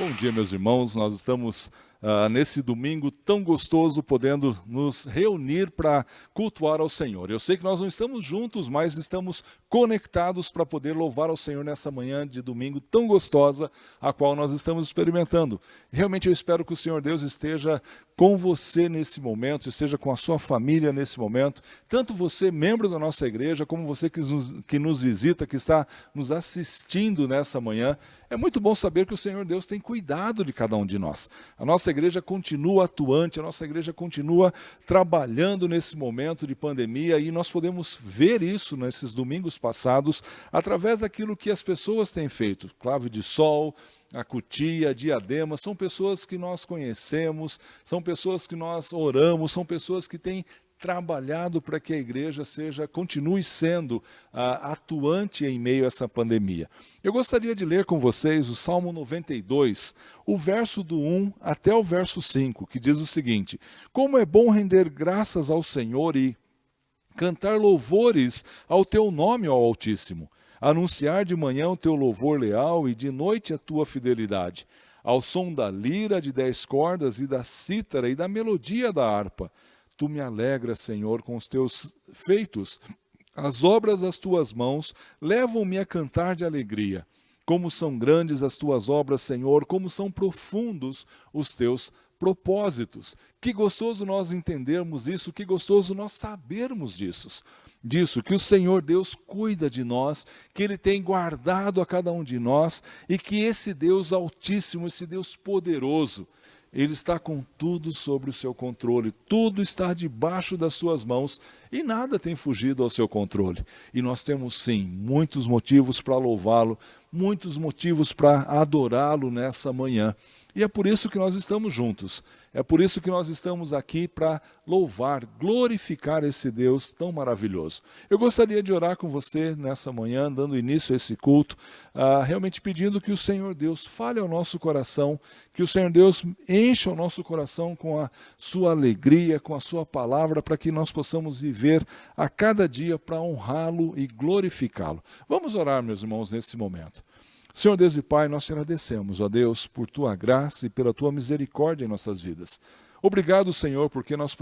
Bom dia, meus irmãos. Nós estamos nesse domingo tão gostoso, podendo nos reunir para cultuar ao Senhor. Eu sei que nós não estamos juntos, mas estamos conectados para poder louvar ao Senhor nessa manhã de domingo tão gostosa, a qual nós estamos experimentando. Realmente eu espero que o Senhor Deus esteja com você nesse momento, esteja com a sua família nesse momento, tanto você, membro da nossa igreja, como você que nos visita, que está nos assistindo nessa manhã. É muito bom saber que o Senhor Deus tem cuidado de cada um de nós. A nossa igreja continua atuante, a nossa igreja continua trabalhando nesse momento de pandemia e nós podemos ver isso nesses domingos passados através daquilo que as pessoas têm feito. Clave de Sol, a Cutia, a Diadema, são pessoas que nós conhecemos, são pessoas que nós oramos, são pessoas que têm trabalhado para que a igreja continue sendo atuante em meio a essa pandemia. Eu gostaria de ler com vocês o Salmo 92, o verso do 1 até o verso 5, que diz o seguinte: como é bom render graças ao Senhor e cantar louvores ao teu nome, ó Altíssimo, anunciar de manhã o teu louvor leal e de noite a tua fidelidade, ao som da lira de 10 cordas e da cítara e da melodia da harpa. Tu me alegras, Senhor, com os teus feitos. As obras das tuas mãos levam-me a cantar de alegria. Como são grandes as tuas obras, Senhor, como são profundos os teus propósitos. Que gostoso nós entendermos isso, que gostoso nós sabermos disso, que o Senhor Deus cuida de nós, que Ele tem guardado a cada um de nós e que esse Deus altíssimo, esse Deus poderoso, Ele está com tudo sob o seu controle, tudo está debaixo das suas mãos e nada tem fugido ao seu controle. E nós temos sim muitos motivos para louvá-lo, muitos motivos para adorá-lo nessa manhã. E é por isso que nós estamos juntos, é por isso que nós estamos aqui para louvar, glorificar esse Deus tão maravilhoso. Eu gostaria de orar com você nessa manhã, dando início a esse culto, realmente pedindo que o Senhor Deus fale ao nosso coração, que o Senhor Deus encha o nosso coração com a sua alegria, com a sua palavra, para que nós possamos viver a cada dia para honrá-lo e glorificá-lo. Vamos orar, meus irmãos, nesse momento. Senhor Deus e Pai, nós te agradecemos, ó Deus, por tua graça e pela tua misericórdia em nossas vidas. Obrigado, Senhor, porque nós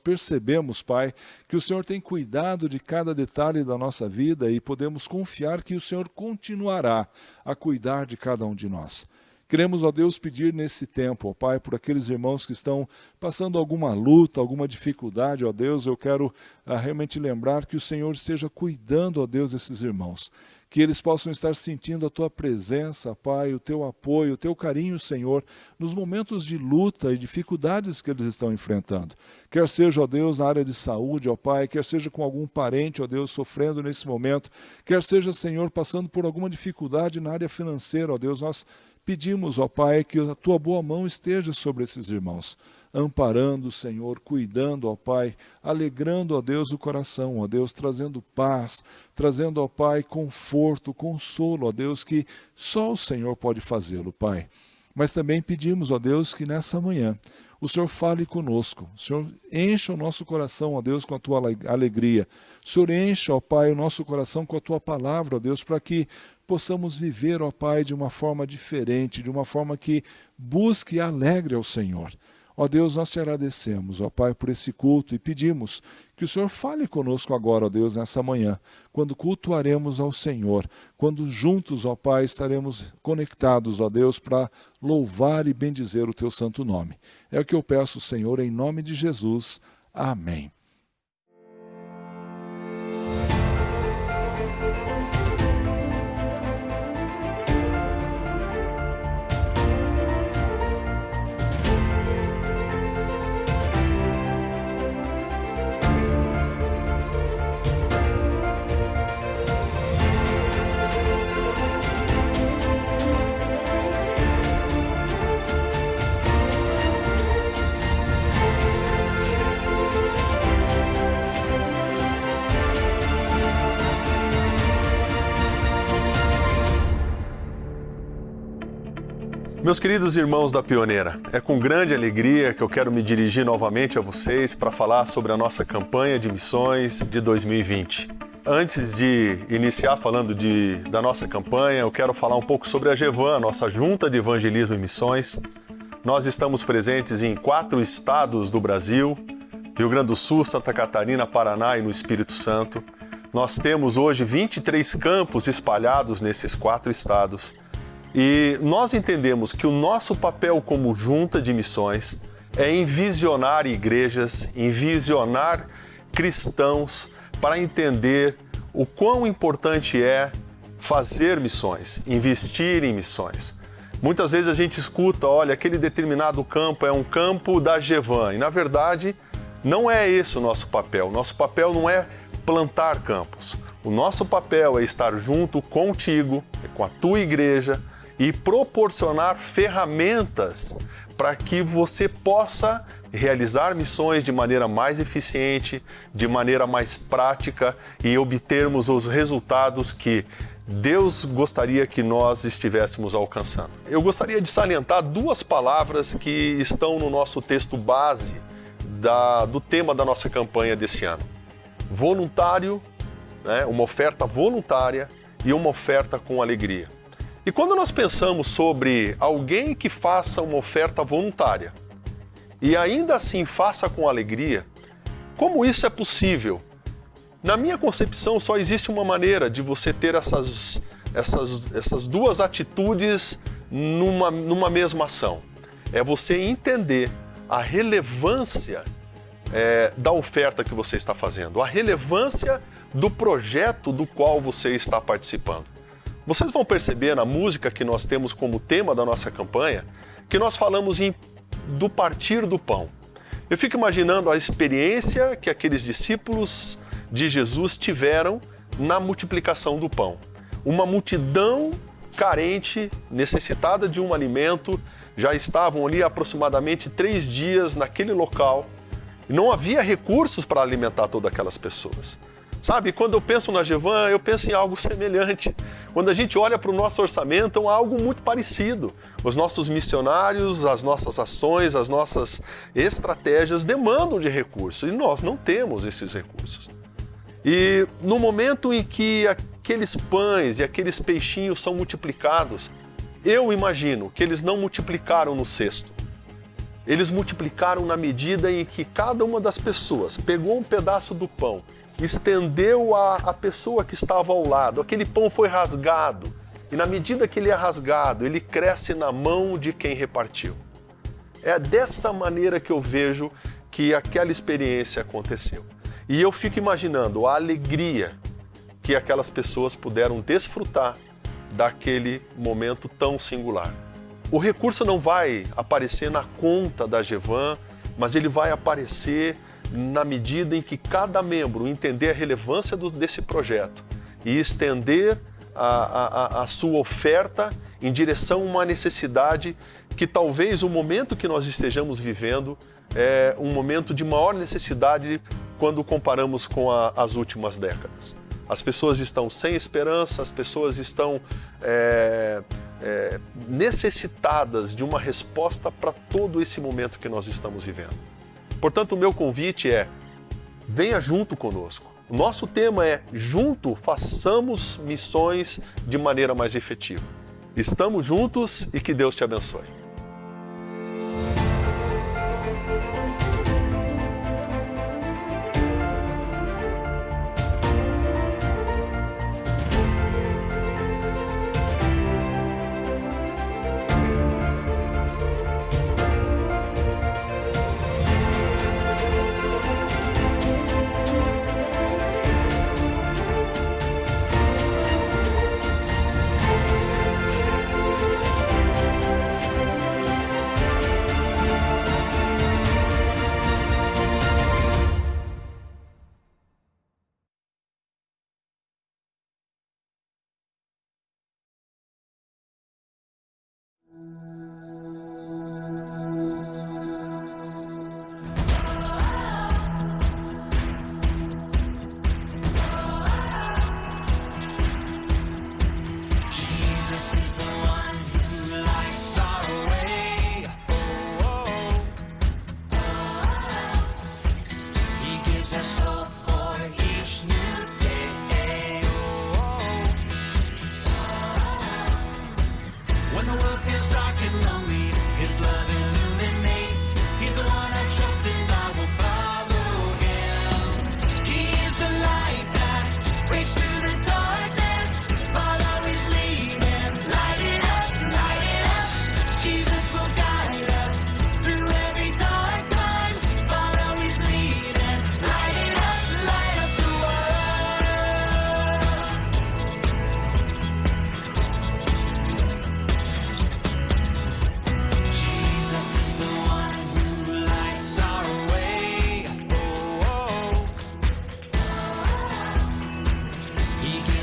percebemos, Pai, que o Senhor tem cuidado de cada detalhe da nossa vida e podemos confiar que o Senhor continuará a cuidar de cada um de nós. Queremos, ó Deus, pedir nesse tempo, ó Pai, por aqueles irmãos que estão passando alguma luta, alguma dificuldade, ó Deus, eu quero realmente lembrar que o Senhor esteja cuidando, ó Deus, desses irmãos. Que eles possam estar sentindo a Tua presença, Pai, o Teu apoio, o Teu carinho, Senhor, nos momentos de luta e dificuldades que eles estão enfrentando. Quer seja, ó Deus, na área de saúde, ó Pai, quer seja com algum parente, ó Deus, sofrendo nesse momento, quer seja, Senhor, passando por alguma dificuldade na área financeira, ó Deus, nós pedimos, ó Pai, que a Tua boa mão esteja sobre esses irmãos, amparando, Senhor, cuidando, ó Pai, alegrando, ó Deus, o coração, ó Deus, trazendo paz, trazendo, ó Pai, conforto, consolo, ó Deus, que só o Senhor pode fazê-lo, Pai. Mas também pedimos, ó Deus, que nessa manhã o Senhor fale conosco, o Senhor encha o nosso coração, ó Deus, com a Tua alegria, o Senhor encha, ó Pai, o nosso coração com a Tua palavra, ó Deus, para que possamos viver, ó Pai, de uma forma diferente, de uma forma que busque e alegre ao Senhor. Ó Deus, nós te agradecemos, ó Pai, por esse culto e pedimos que o Senhor fale conosco agora, ó Deus, nessa manhã, quando cultuaremos ao Senhor, quando juntos, ó Pai, estaremos conectados, ó Deus, para louvar e bendizer o Teu santo nome. É o que eu peço, Senhor, em nome de Jesus. Amém. Meus queridos irmãos da Pioneira, é com grande alegria que eu quero me dirigir novamente a vocês para falar sobre a nossa campanha de missões de 2020. Antes de iniciar falando da nossa campanha, eu quero falar um pouco sobre a GEVAN, a nossa Junta de Evangelismo e Missões. Nós estamos presentes em 4 estados do Brasil: Rio Grande do Sul, Santa Catarina, Paraná e no Espírito Santo. Nós temos hoje 23 campos espalhados nesses 4 estados. E nós entendemos que o nosso papel como junta de missões é envisionar igrejas, envisionar cristãos para entender o quão importante é fazer missões, investir em missões. Muitas vezes a gente escuta, olha, aquele determinado campo é um campo da GEVAN, e na verdade não é esse o nosso papel. Nosso papel não é plantar campos. O nosso papel é estar junto contigo, com a tua igreja, e proporcionar ferramentas para que você possa realizar missões de maneira mais eficiente, de maneira mais prática e obtermos os resultados que Deus gostaria que nós estivéssemos alcançando. Eu gostaria de salientar 2 palavras que estão no nosso texto base do tema da nossa campanha desse ano. Voluntário, né? Uma oferta voluntária e uma oferta com alegria. E quando nós pensamos sobre alguém que faça uma oferta voluntária e ainda assim faça com alegria, como isso é possível? Na minha concepção, só existe uma maneira de você ter essas 2 atitudes numa mesma ação. É você entender a relevância da oferta que você está fazendo, a relevância do projeto do qual você está participando. Vocês vão perceber na música que nós temos como tema da nossa campanha que nós falamos do partir do pão. Eu fico imaginando a experiência que aqueles discípulos de Jesus tiveram na multiplicação do pão. Uma multidão carente, necessitada de um alimento, já estavam ali aproximadamente 3 dias naquele local e não havia recursos para alimentar todas aquelas pessoas. Sabe, quando eu penso na GEVAN, eu penso em algo semelhante. Quando a gente olha para o nosso orçamento, é algo muito parecido. Os nossos missionários, as nossas ações, as nossas estratégias demandam de recursos e nós não temos esses recursos. E no momento em que aqueles pães e aqueles peixinhos são multiplicados, eu imagino que eles não multiplicaram no cesto. Eles multiplicaram na medida em que cada uma das pessoas pegou um pedaço do pão, estendeu a pessoa que estava ao lado, aquele pão foi rasgado, e na medida que ele é rasgado, ele cresce na mão de quem repartiu. É dessa maneira que eu vejo que aquela experiência aconteceu. E eu fico imaginando a alegria que aquelas pessoas puderam desfrutar daquele momento tão singular. O recurso não vai aparecer na conta da GEVAN, mas ele vai aparecer na medida em que cada membro entender a relevância desse projeto e estender a sua oferta em direção a uma necessidade que talvez o momento que nós estejamos vivendo é um momento de maior necessidade quando comparamos com as últimas décadas. As pessoas estão sem esperança, as pessoas estão necessitadas de uma resposta para todo esse momento que nós estamos vivendo. Portanto, o meu convite é: venha junto conosco. O nosso tema é: junto façamos missões de maneira mais efetiva. Estamos juntos e que Deus te abençoe.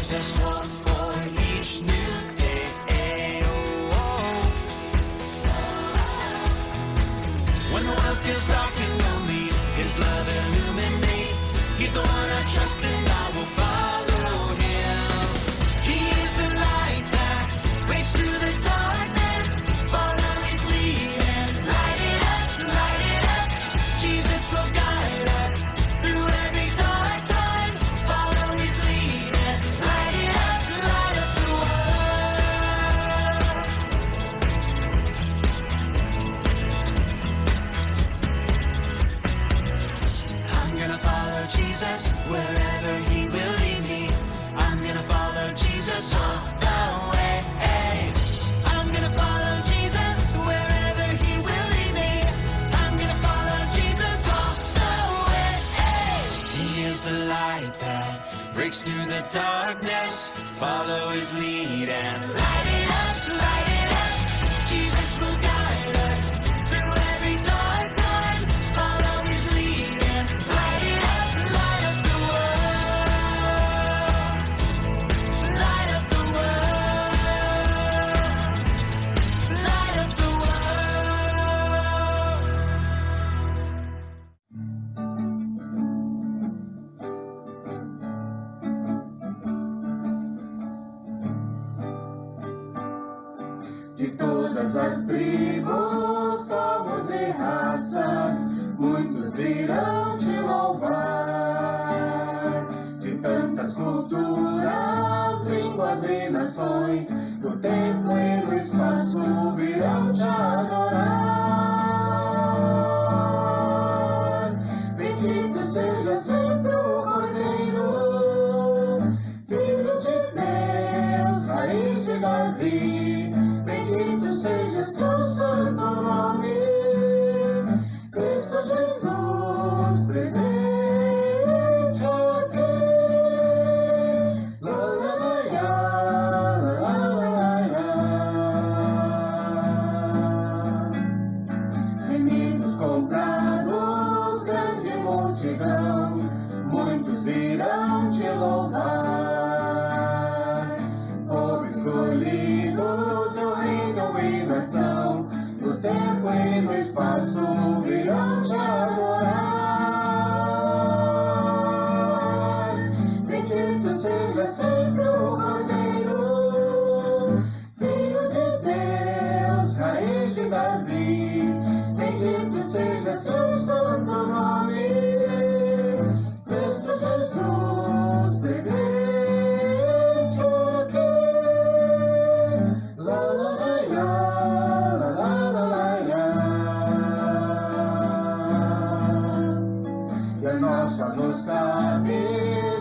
gives us hope for each new day. When the world feels dark and lonely, His love illuminates. He's the one I trust and I will follow Him. He is the light that breaks through the darkness. Follow His lead and light it up, light it up. Jesus will guide us through every dark time. Follow His lead and light it up the world. I'm gonna follow Jesus wherever He will lead me. I'm gonna follow Jesus all the way. I'm gonna follow Jesus wherever He will lead me. I'm gonna follow Jesus all the way. He is the light that breaks through the darkness. Follow His lead and light it up, light it up. Jesus will guide us through every dark time. Follow His lead and light it up the world. Light up the world. Light up the De todas as tribos, povos e raças, muitos irão te louvar. De tantas culturas, línguas e nações, no tempo e no espaço virão te adorar. Bendito seja sempre o Cordeiro, Filho de Deus, raiz de Davi. Bendito seja seu santo nome, Cristo Jesus, presente aqui. La la la ya, la la la la. Remidos comprados, grande multidão, muitos irão te louvar. Povo escolhido, teu reino e nação, no tempo e no espaço virão te adorar. Bendito seja sempre o Cordeiro, Filho de Deus, raiz de Davi. Bendito seja seu santo nome, Cristo Jesus, presente aqui. La la la ya, la la la la ya. E a nossa nos cabe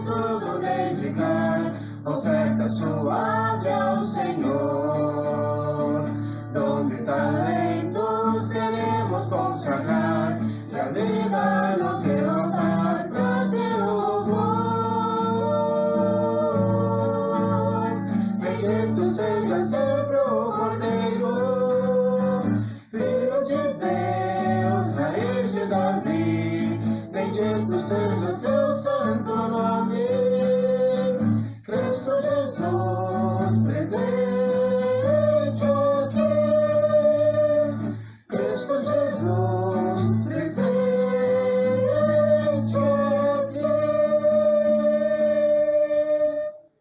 tudo dedicar, oferta suave ao Senhor. Dons e talentos queremos consagrar, e a vida no teu altar pra teu louvor. Bendito seja sempre o Cordeiro, Filho de Deus, raiz de Davi. Bendito seja seu santo nome, Cristo Jesus, presente aqui. Cristo Jesus, presente aqui.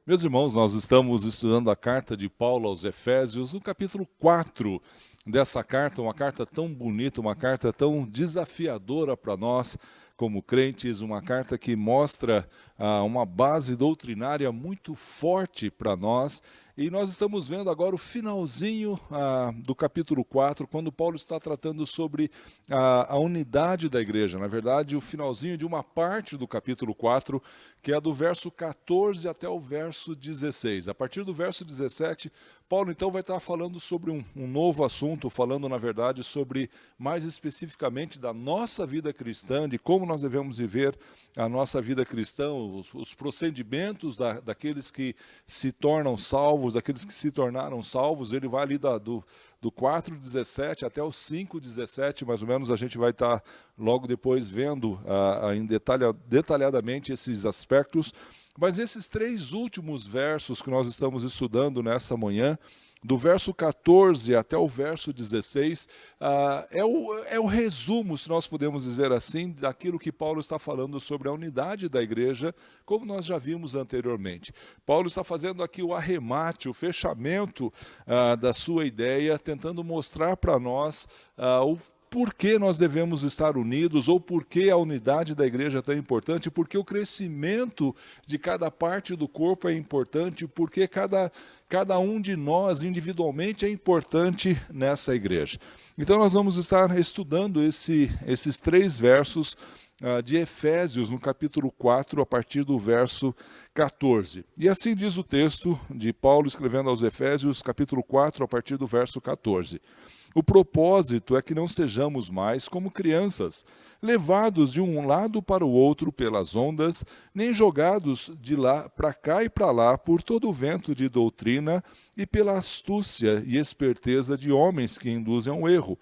Meus irmãos, nós estamos estudando a carta de Paulo aos Efésios, no capítulo 4 dessa carta, uma carta tão bonita, uma carta tão desafiadora para nós como crentes, uma carta que mostra uma base doutrinária muito forte para nós. E nós estamos vendo agora o finalzinho do capítulo 4, quando Paulo está tratando sobre a unidade da igreja. Na verdade, o finalzinho de uma parte do capítulo 4, que é do verso 14 até o verso 16. A partir do verso 17, Paulo então vai estar falando sobre um novo assunto, falando na verdade sobre mais especificamente da nossa vida cristã, de como como nós devemos viver a nossa vida cristã, os procedimentos daqueles que se tornam salvos, daqueles que se tornaram salvos. Ele vai ali do 4:17 até o 5:17, mais ou menos, a gente vai estar logo depois vendo detalhadamente esses aspectos. Mas esses 3 últimos versos que nós estamos estudando nessa manhã, do verso 14 até o verso 16, é o resumo, se nós podemos dizer assim, daquilo que Paulo está falando sobre a unidade da igreja, como nós já vimos anteriormente. Paulo está fazendo aqui o arremate, o fechamento da sua ideia, tentando mostrar para nós o por que nós devemos estar unidos, ou por que a unidade da igreja é tão importante, porque o crescimento de cada parte do corpo é importante, porque cada um de nós individualmente é importante nessa igreja. Então nós vamos estar estudando esses 3 versos de Efésios, no capítulo 4, a partir do verso 14. E assim diz o texto de Paulo escrevendo aos Efésios, capítulo 4, a partir do verso 14. O propósito é que não sejamos mais como crianças, levados de um lado para o outro pelas ondas, nem jogados de lá para cá e para lá por todo o vento de doutrina e pela astúcia e esperteza de homens que induzem ao erro.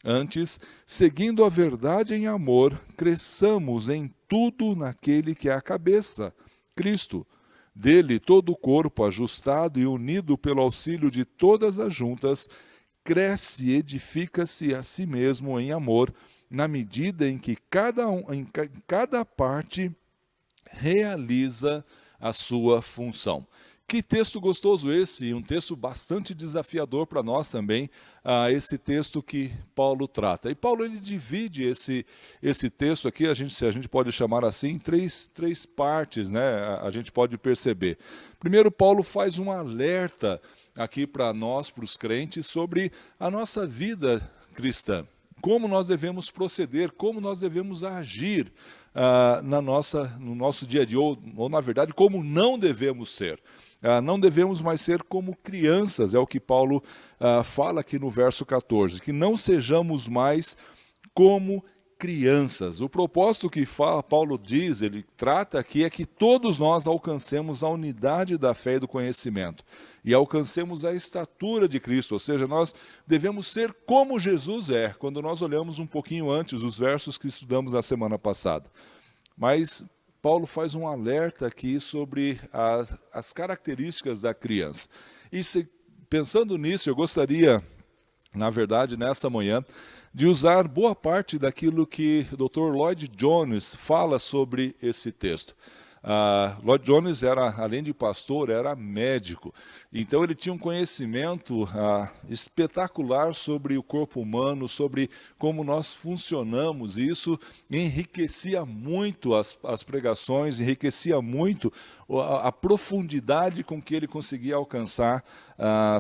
Antes, seguindo a verdade em amor, cresçamos em tudo naquele que é a cabeça, Cristo. Dele todo o corpo, ajustado e unido pelo auxílio de todas as juntas, cresce e edifica-se a si mesmo em amor, na medida em que cada parte realiza a sua função. Que texto gostoso esse, um texto bastante desafiador para nós também, esse texto que Paulo trata. E Paulo ele divide esse texto aqui, se a gente pode chamar assim, em três partes, né? A gente pode perceber. Primeiro, Paulo faz um alerta aqui para nós, para os crentes, sobre a nossa vida cristã. Como nós devemos proceder, como nós devemos agir no nosso dia a dia, ou na verdade, como não devemos ser. Não devemos mais ser como crianças, é o que Paulo fala aqui no verso 14, que não sejamos mais como crianças. O propósito que Paulo diz, ele trata aqui, é que todos nós alcancemos a unidade da fé e do conhecimento, e alcancemos a estatura de Cristo, ou seja, nós devemos ser como Jesus é, quando nós olhamos um pouquinho antes os versos que estudamos na semana passada. Mas Paulo faz um alerta aqui sobre as características da criança. E pensando nisso, eu gostaria, na verdade, nessa manhã, de usar boa parte daquilo que o Dr. Lloyd Jones fala sobre esse texto. Lloyd Jones, além de pastor, era médico. Então ele tinha um conhecimento espetacular sobre o corpo humano, sobre como nós funcionamos, e isso enriquecia muito as pregações, enriquecia muito a profundidade com que ele conseguia alcançar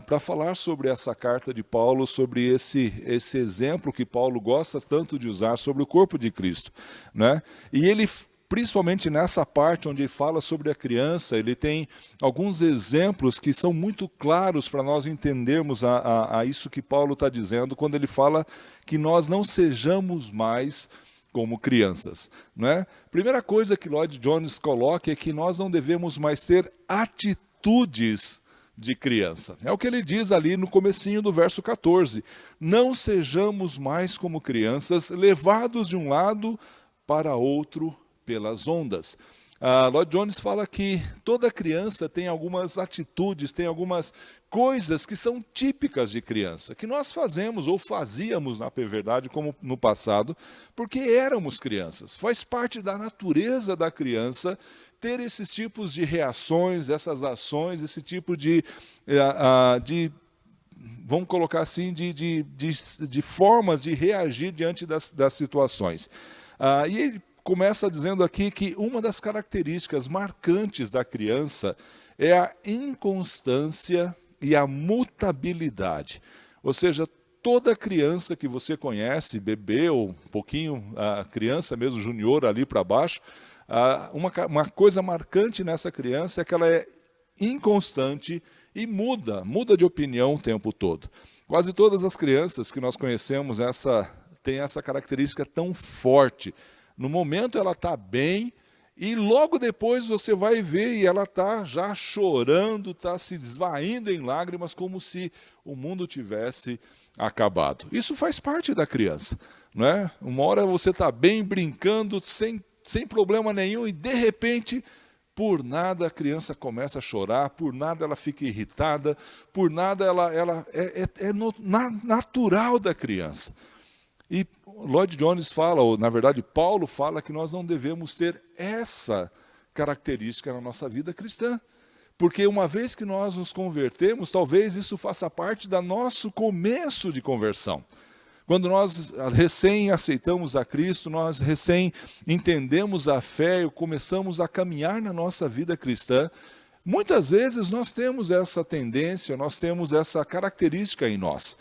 para falar sobre essa carta de Paulo, sobre esse exemplo que Paulo gosta tanto de usar sobre o corpo de Cristo, né? E ele, principalmente nessa parte onde ele fala sobre a criança, ele tem alguns exemplos que são muito claros para nós entendermos a isso que Paulo está dizendo, quando ele fala que nós não sejamos mais como crianças, né? Primeira coisa que Lloyd Jones coloca é que nós não devemos mais ter atitudes de criança. É o que ele diz ali no comecinho do verso 14. Não sejamos mais como crianças, levados de um lado para outro pelas ondas. Lloyd Jones fala que toda criança tem algumas atitudes, tem algumas coisas que são típicas de criança, que nós fazemos ou fazíamos, na verdade, como no passado, porque éramos crianças. Faz parte da natureza da criança ter esses tipos de reações, essas ações, esse tipo de vamos colocar assim, de formas de reagir diante das situações. E ele começa dizendo aqui que uma das características marcantes da criança é a inconstância e a mutabilidade. Ou seja, toda criança que você conhece, bebê ou um pouquinho, criança mesmo, junior ali para baixo, uma coisa marcante nessa criança é que ela é inconstante e muda de opinião o tempo todo. Quase todas as crianças que nós conhecemos têm essa característica tão forte, No momento ela está bem, e logo depois você vai ver e ela está já chorando, está se esvaindo em lágrimas, como se o mundo tivesse acabado. Isso faz parte da criança, não é? Uma hora você está bem, brincando, sem problema nenhum, e de repente, por nada a criança começa a chorar, por nada ela fica irritada, por nada é natural da criança. E Lloyd Jones fala, ou na verdade Paulo fala, que nós não devemos ter essa característica na nossa vida cristã. Porque uma vez que nós nos convertemos, talvez isso faça parte do nosso começo de conversão. Quando nós recém aceitamos a Cristo, nós recém entendemos a fé e começamos a caminhar na nossa vida cristã, muitas vezes nós temos essa tendência, nós temos essa característica em nós.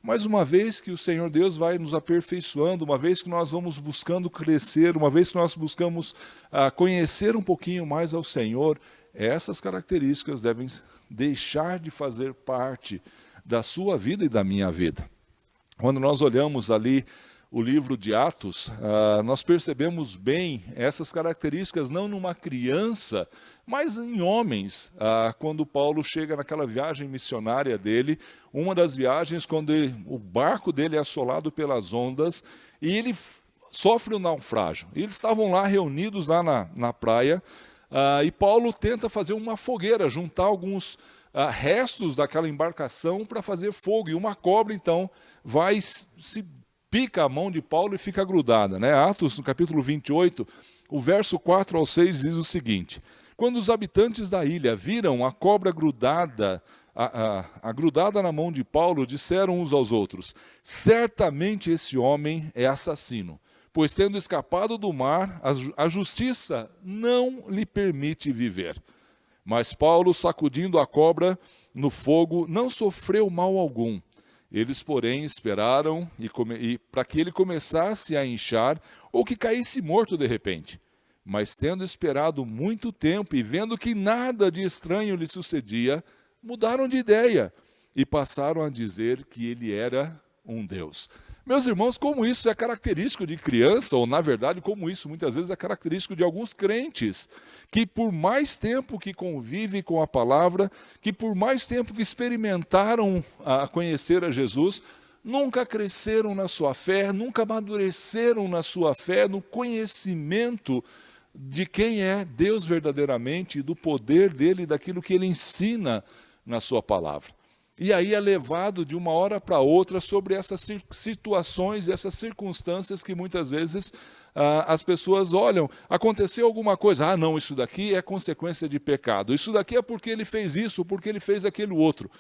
Mas uma vez que o Senhor Deus vai nos aperfeiçoando, uma vez que nós vamos buscando crescer, uma vez que nós buscamos conhecer um pouquinho mais ao Senhor, essas características devem deixar de fazer parte da sua vida e da minha vida. Quando nós olhamos ali o livro de Atos, nós percebemos bem essas características, não numa criança, mas em homens. Quando Paulo chega naquela viagem missionária dele, uma das viagens, quando o barco dele é assolado pelas ondas, e ele sofre um naufrágio. E eles estavam lá reunidos lá na praia, e Paulo tenta fazer uma fogueira, juntar alguns restos daquela embarcação para fazer fogo, e uma cobra então vai se pica a mão de Paulo e fica grudada, né? Atos, no capítulo 28, o verso 4 ao 6 diz o seguinte: quando os habitantes da ilha viram a cobra grudada, grudada na mão de Paulo, disseram uns aos outros: certamente esse homem é assassino, pois tendo escapado do mar, a justiça não lhe permite viver. Mas Paulo, sacudindo a cobra no fogo, não sofreu mal algum. Eles, porém, esperaram para que ele começasse a inchar ou que caísse morto de repente. Mas tendo esperado muito tempo e vendo que nada de estranho lhe sucedia, mudaram de ideia e passaram a dizer que ele era um deus. Meus irmãos, como isso é característico de criança, ou na verdade como isso muitas vezes é característico de alguns crentes, que por mais tempo que convivem com a palavra, que por mais tempo que experimentaram a conhecer a Jesus, nunca cresceram na sua fé, nunca amadureceram na sua fé, no conhecimento de quem é Deus verdadeiramente, do poder dele, daquilo que ele ensina na sua palavra. E aí é levado de uma hora para outra sobre essas situações, essas circunstâncias que muitas vezes as pessoas olham, aconteceu alguma coisa, não, isso daqui é consequência de pecado, isso daqui é porque ele fez isso, porque ele fez aquilo outro.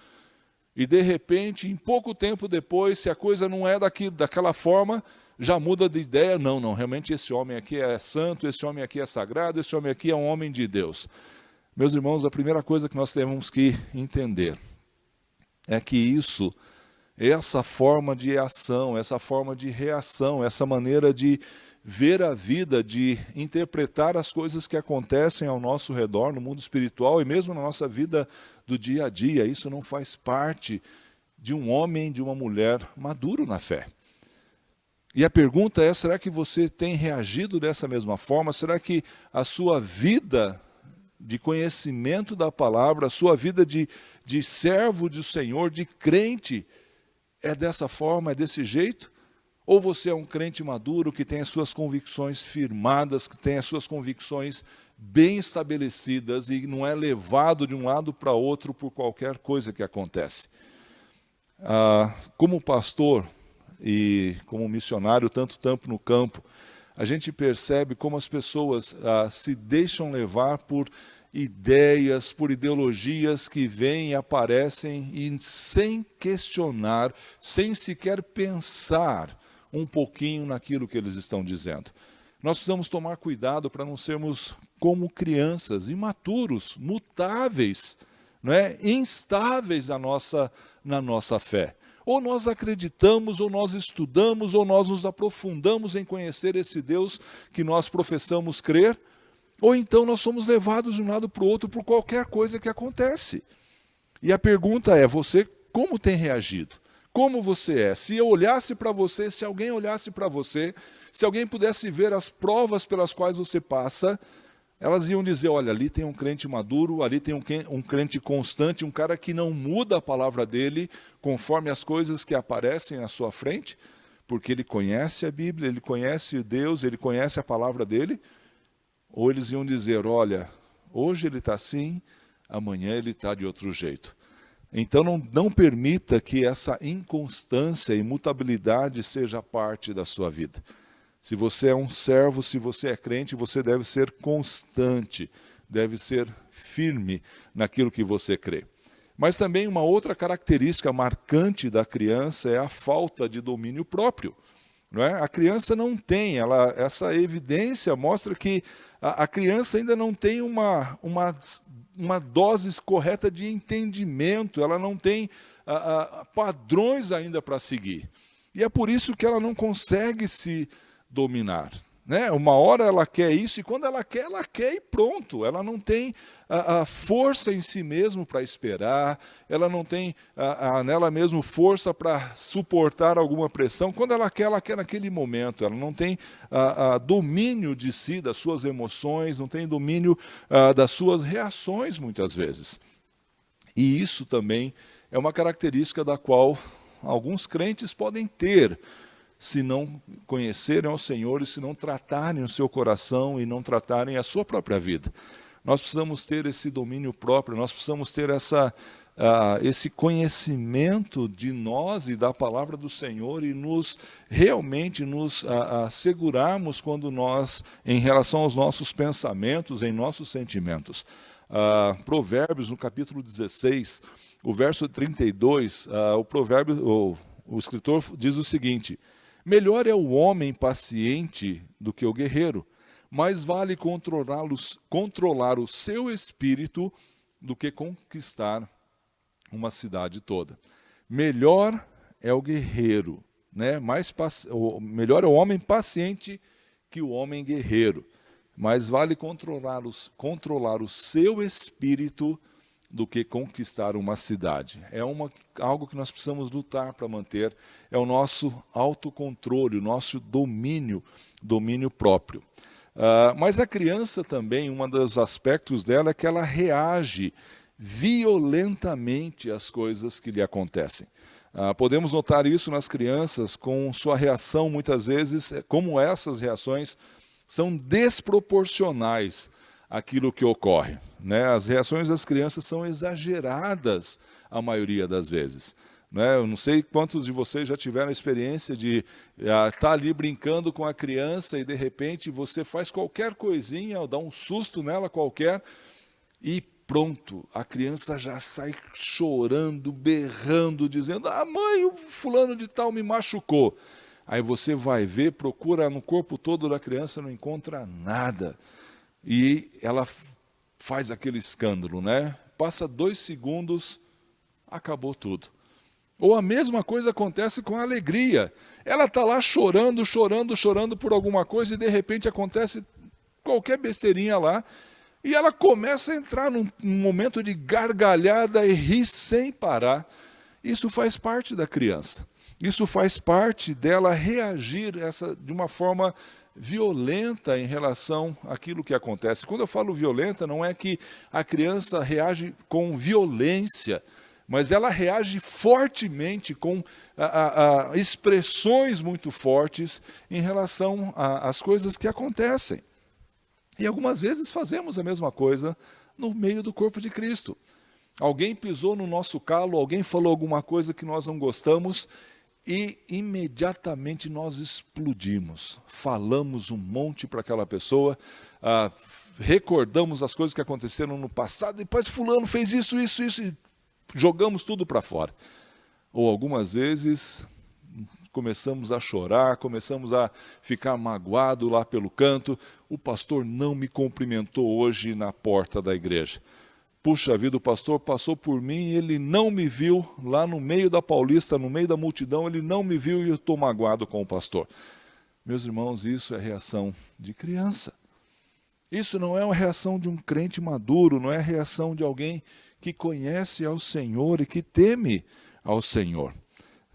E de repente, em pouco tempo depois, se a coisa não é daquela forma, já muda de ideia, não, realmente esse homem aqui é santo, esse homem aqui é sagrado, esse homem aqui é um homem de Deus. Meus irmãos, a primeira coisa que nós temos que entender é que essa forma de ação, essa forma de reação, essa maneira de ver a vida, de interpretar as coisas que acontecem ao nosso redor, no mundo espiritual e mesmo na nossa vida do dia a dia, isso não faz parte de um homem, de uma mulher maduro na fé. E a pergunta é, será que você tem reagido dessa mesma forma? Será que a sua vida de conhecimento da palavra, a sua vida de servo do Senhor, de crente, é dessa forma, é desse jeito? Ou você é um crente maduro que tem as suas convicções firmadas, que tem as suas convicções bem estabelecidas e não é levado de um lado para outro por qualquer coisa que acontece? Como pastor e como missionário, tanto tempo no campo, a gente percebe como as pessoas se deixam levar por ideias, por ideologias que vêm e aparecem e sem questionar, sem sequer pensar um pouquinho naquilo que eles estão dizendo. Nós precisamos tomar cuidado para não sermos como crianças, imaturos, mutáveis, não é? Instáveis na nossa fé. Ou nós acreditamos, ou nós estudamos, ou nós nos aprofundamos em conhecer esse Deus que nós professamos crer, ou então nós somos levados de um lado para o outro por qualquer coisa que acontece. E a pergunta é, você como tem reagido? Como você é? Se eu olhasse para você, se alguém olhasse para você, Se alguém pudesse ver as provas pelas quais você passa, elas iam dizer, olha, ali tem um crente maduro, ali tem um crente constante, um cara que não muda a palavra dele conforme as coisas que aparecem à sua frente, porque ele conhece a Bíblia, ele conhece Deus, ele conhece a palavra dele. Ou eles iam dizer, olha, hoje ele está assim, amanhã ele está de outro jeito. Então não permita que essa inconstância e imutabilidade seja parte da sua vida. Se você é um servo, se você é crente, você deve ser constante, deve ser firme naquilo que você crê. Mas também uma outra característica marcante da criança é a falta de domínio próprio. Não é? A criança não tem, essa evidência mostra que a criança ainda não tem uma dose correta de entendimento, ela não tem padrões ainda para seguir. E é por isso que ela não consegue se dominar. Né? Uma hora ela quer isso, e quando ela quer e pronto. Ela não tem a força em si mesmo para esperar, ela não tem nela mesmo força para suportar alguma pressão. Quando ela quer naquele momento. Ela não tem domínio de si, das suas emoções, não tem domínio das suas reações muitas vezes. E isso também é uma característica da qual alguns crentes podem ter, se não conhecerem ao Senhor e se não tratarem o seu coração e não tratarem a sua própria vida. Nós precisamos ter esse domínio próprio, nós precisamos ter esse conhecimento de nós e da palavra do Senhor e realmente nos segurarmos quando nós, em relação aos nossos pensamentos, em nossos sentimentos. Provérbios, no capítulo 16, o verso 32, o escritor diz o seguinte: melhor é o homem paciente do que o guerreiro, mais vale controlar o seu espírito do que conquistar uma cidade toda. Melhor é o guerreiro, né? Melhor é o homem paciente que o homem guerreiro, mais vale controlar o seu espírito do que conquistar uma cidade. É algo que nós precisamos lutar para manter, é o nosso autocontrole, o nosso domínio próprio. Mas a criança também, um dos aspectos dela é que ela reage violentamente às coisas que lhe acontecem. Podemos notar isso nas crianças com sua reação, muitas vezes, como essas reações são desproporcionais àquilo que ocorre. Né? As reações das crianças são exageradas a maioria das vezes. Né? Eu não sei quantos de vocês já tiveram a experiência de estar ali brincando com a criança e de repente você faz qualquer coisinha, ou dá um susto nela qualquer e pronto, a criança já sai chorando, berrando, dizendo: mãe, o fulano de tal me machucou. Aí você vai ver, procura no corpo todo da criança, não encontra nada. E ela faz aquele escândalo, né? Passa 2 segundos, acabou tudo. Ou a mesma coisa acontece com a alegria. Ela está lá chorando por alguma coisa e de repente acontece qualquer besteirinha lá e ela começa a entrar num momento de gargalhada e rir sem parar. Isso faz parte da criança. Isso faz parte dela reagir de uma forma violenta em relação àquilo que acontece. Quando eu falo violenta, não é que a criança reage com violência, mas ela reage fortemente com expressões muito fortes em relação às coisas que acontecem. E algumas vezes fazemos a mesma coisa no meio do corpo de Cristo. Alguém pisou no nosso calo, alguém falou alguma coisa que nós não gostamos e imediatamente nós explodimos. Falamos um monte para aquela pessoa, recordamos as coisas que aconteceram no passado, depois fulano fez isso, e jogamos tudo para fora. Ou algumas vezes começamos a chorar, começamos a ficar magoado lá pelo canto. O pastor não me cumprimentou hoje na porta da igreja. Puxa vida, o pastor passou por mim e ele não me viu lá no meio da Paulista, no meio da multidão, ele não me viu e eu estou magoado com o pastor. Meus irmãos, isso é reação de criança. Isso não é uma reação de um crente maduro, não é a reação de alguém que conhece ao Senhor e que teme ao Senhor.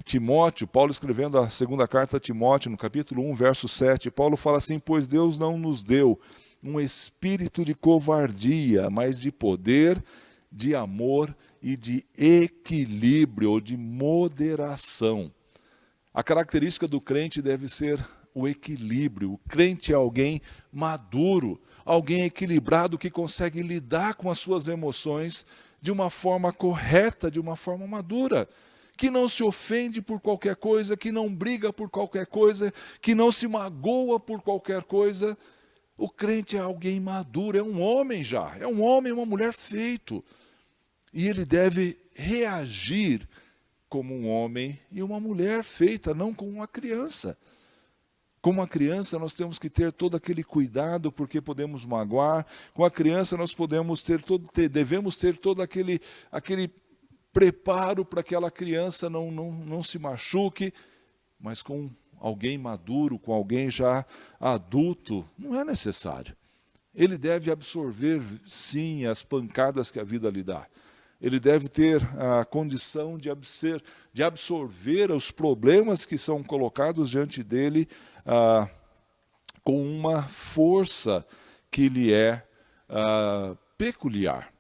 Timóteo, Paulo escrevendo a segunda carta a Timóteo, no capítulo 1, verso 7, Paulo fala assim: pois Deus não nos deu um espírito de covardia, mas de poder, de amor e de equilíbrio, ou de moderação. A característica do crente deve ser o equilíbrio. O crente é alguém maduro, alguém equilibrado que consegue lidar com as suas emoções de uma forma correta, de uma forma madura, que não se ofende por qualquer coisa, que não briga por qualquer coisa, que não se magoa por qualquer coisa. O crente é alguém maduro, é um homem já, é um homem, uma mulher feito. E ele deve reagir como um homem e uma mulher feita, não como uma criança. Como uma criança, nós temos que ter todo aquele cuidado, porque podemos magoar. Com a criança, nós devemos ter todo aquele preparo para que aquela criança não se machuque. Mas com alguém maduro, com alguém já adulto, não é necessário. Ele deve absorver, sim, as pancadas que a vida lhe dá. Ele deve ter a condição de absorver os problemas que são colocados diante dele com uma força que lhe é peculiar.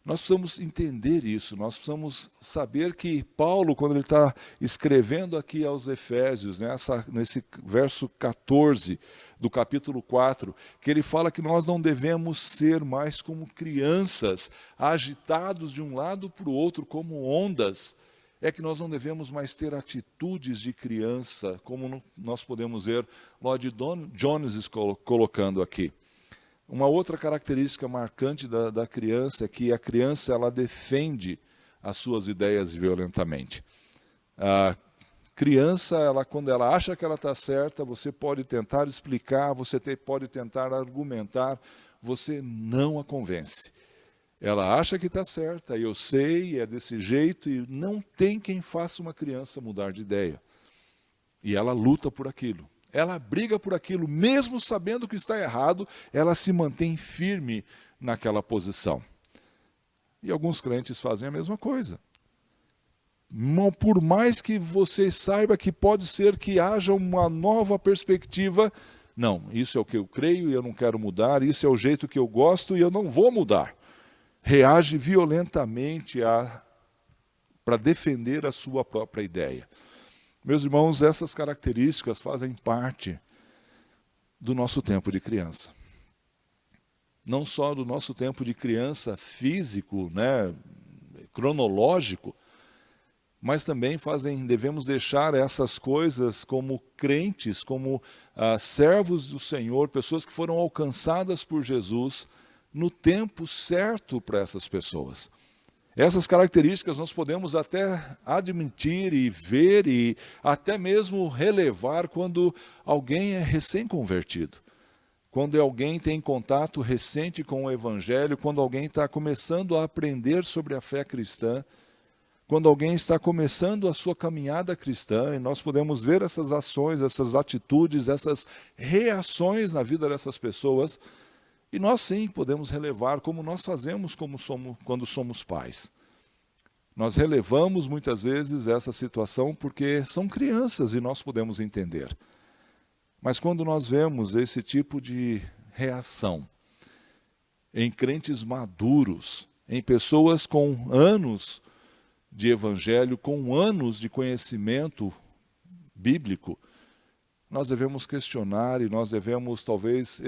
Nós precisamos entender isso, nós precisamos saber que Paulo, quando ele está escrevendo aqui aos Efésios, nesse verso 14 do capítulo 4, que ele fala que nós não devemos ser mais como crianças, agitados de um lado para o outro como ondas, é que nós não devemos mais ter atitudes de criança, como nós podemos ver Lloyd Jones colocando aqui. Uma outra característica marcante da criança é que a criança ela defende as suas ideias violentamente. A criança, quando ela acha que ela está certa, você pode tentar explicar, você pode tentar argumentar, você não a convence. Ela acha que está certa, eu sei, é desse jeito, e não tem quem faça uma criança mudar de ideia. E ela luta por aquilo. Ela briga por aquilo, mesmo sabendo que está errado, ela se mantém firme naquela posição. E alguns crentes fazem a mesma coisa. Por mais que você saiba que pode ser que haja uma nova perspectiva, não, isso é o que eu creio e eu não quero mudar, isso é o jeito que eu gosto e eu não vou mudar. Reage violentamente para defender a sua própria ideia. Meus irmãos, essas características fazem parte do nosso tempo de criança. Não só do nosso tempo de criança físico, cronológico, mas também devemos deixar essas coisas como crentes, como servos do Senhor, pessoas que foram alcançadas por Jesus no tempo certo para essas pessoas. Essas características nós podemos até admitir e ver e até mesmo relevar quando alguém é recém-convertido. Quando alguém tem contato recente com o Evangelho, quando alguém está começando a aprender sobre a fé cristã, quando alguém está começando a sua caminhada cristã, e nós podemos ver essas ações, essas atitudes, essas reações na vida dessas pessoas. E nós sim podemos relevar como nós fazemos quando somos pais. Nós relevamos muitas vezes essa situação porque são crianças e nós podemos entender. Mas quando nós vemos esse tipo de reação em crentes maduros, em pessoas com anos de evangelho, com anos de conhecimento bíblico, nós devemos questionar e nós devemos talvez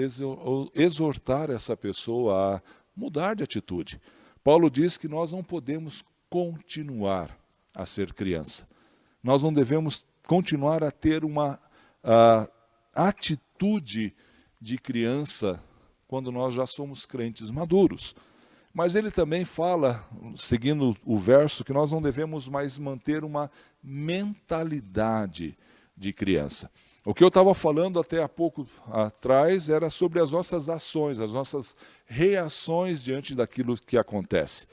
exortar essa pessoa a mudar de atitude. Paulo diz que nós não podemos continuar a ser criança. Nós não devemos continuar a ter uma atitude de criança quando nós já somos crentes maduros. Mas ele também fala, seguindo o verso, que nós não devemos mais manter uma mentalidade de criança. O que eu estava falando até há pouco atrás era sobre as nossas ações, as nossas reações diante daquilo que acontece.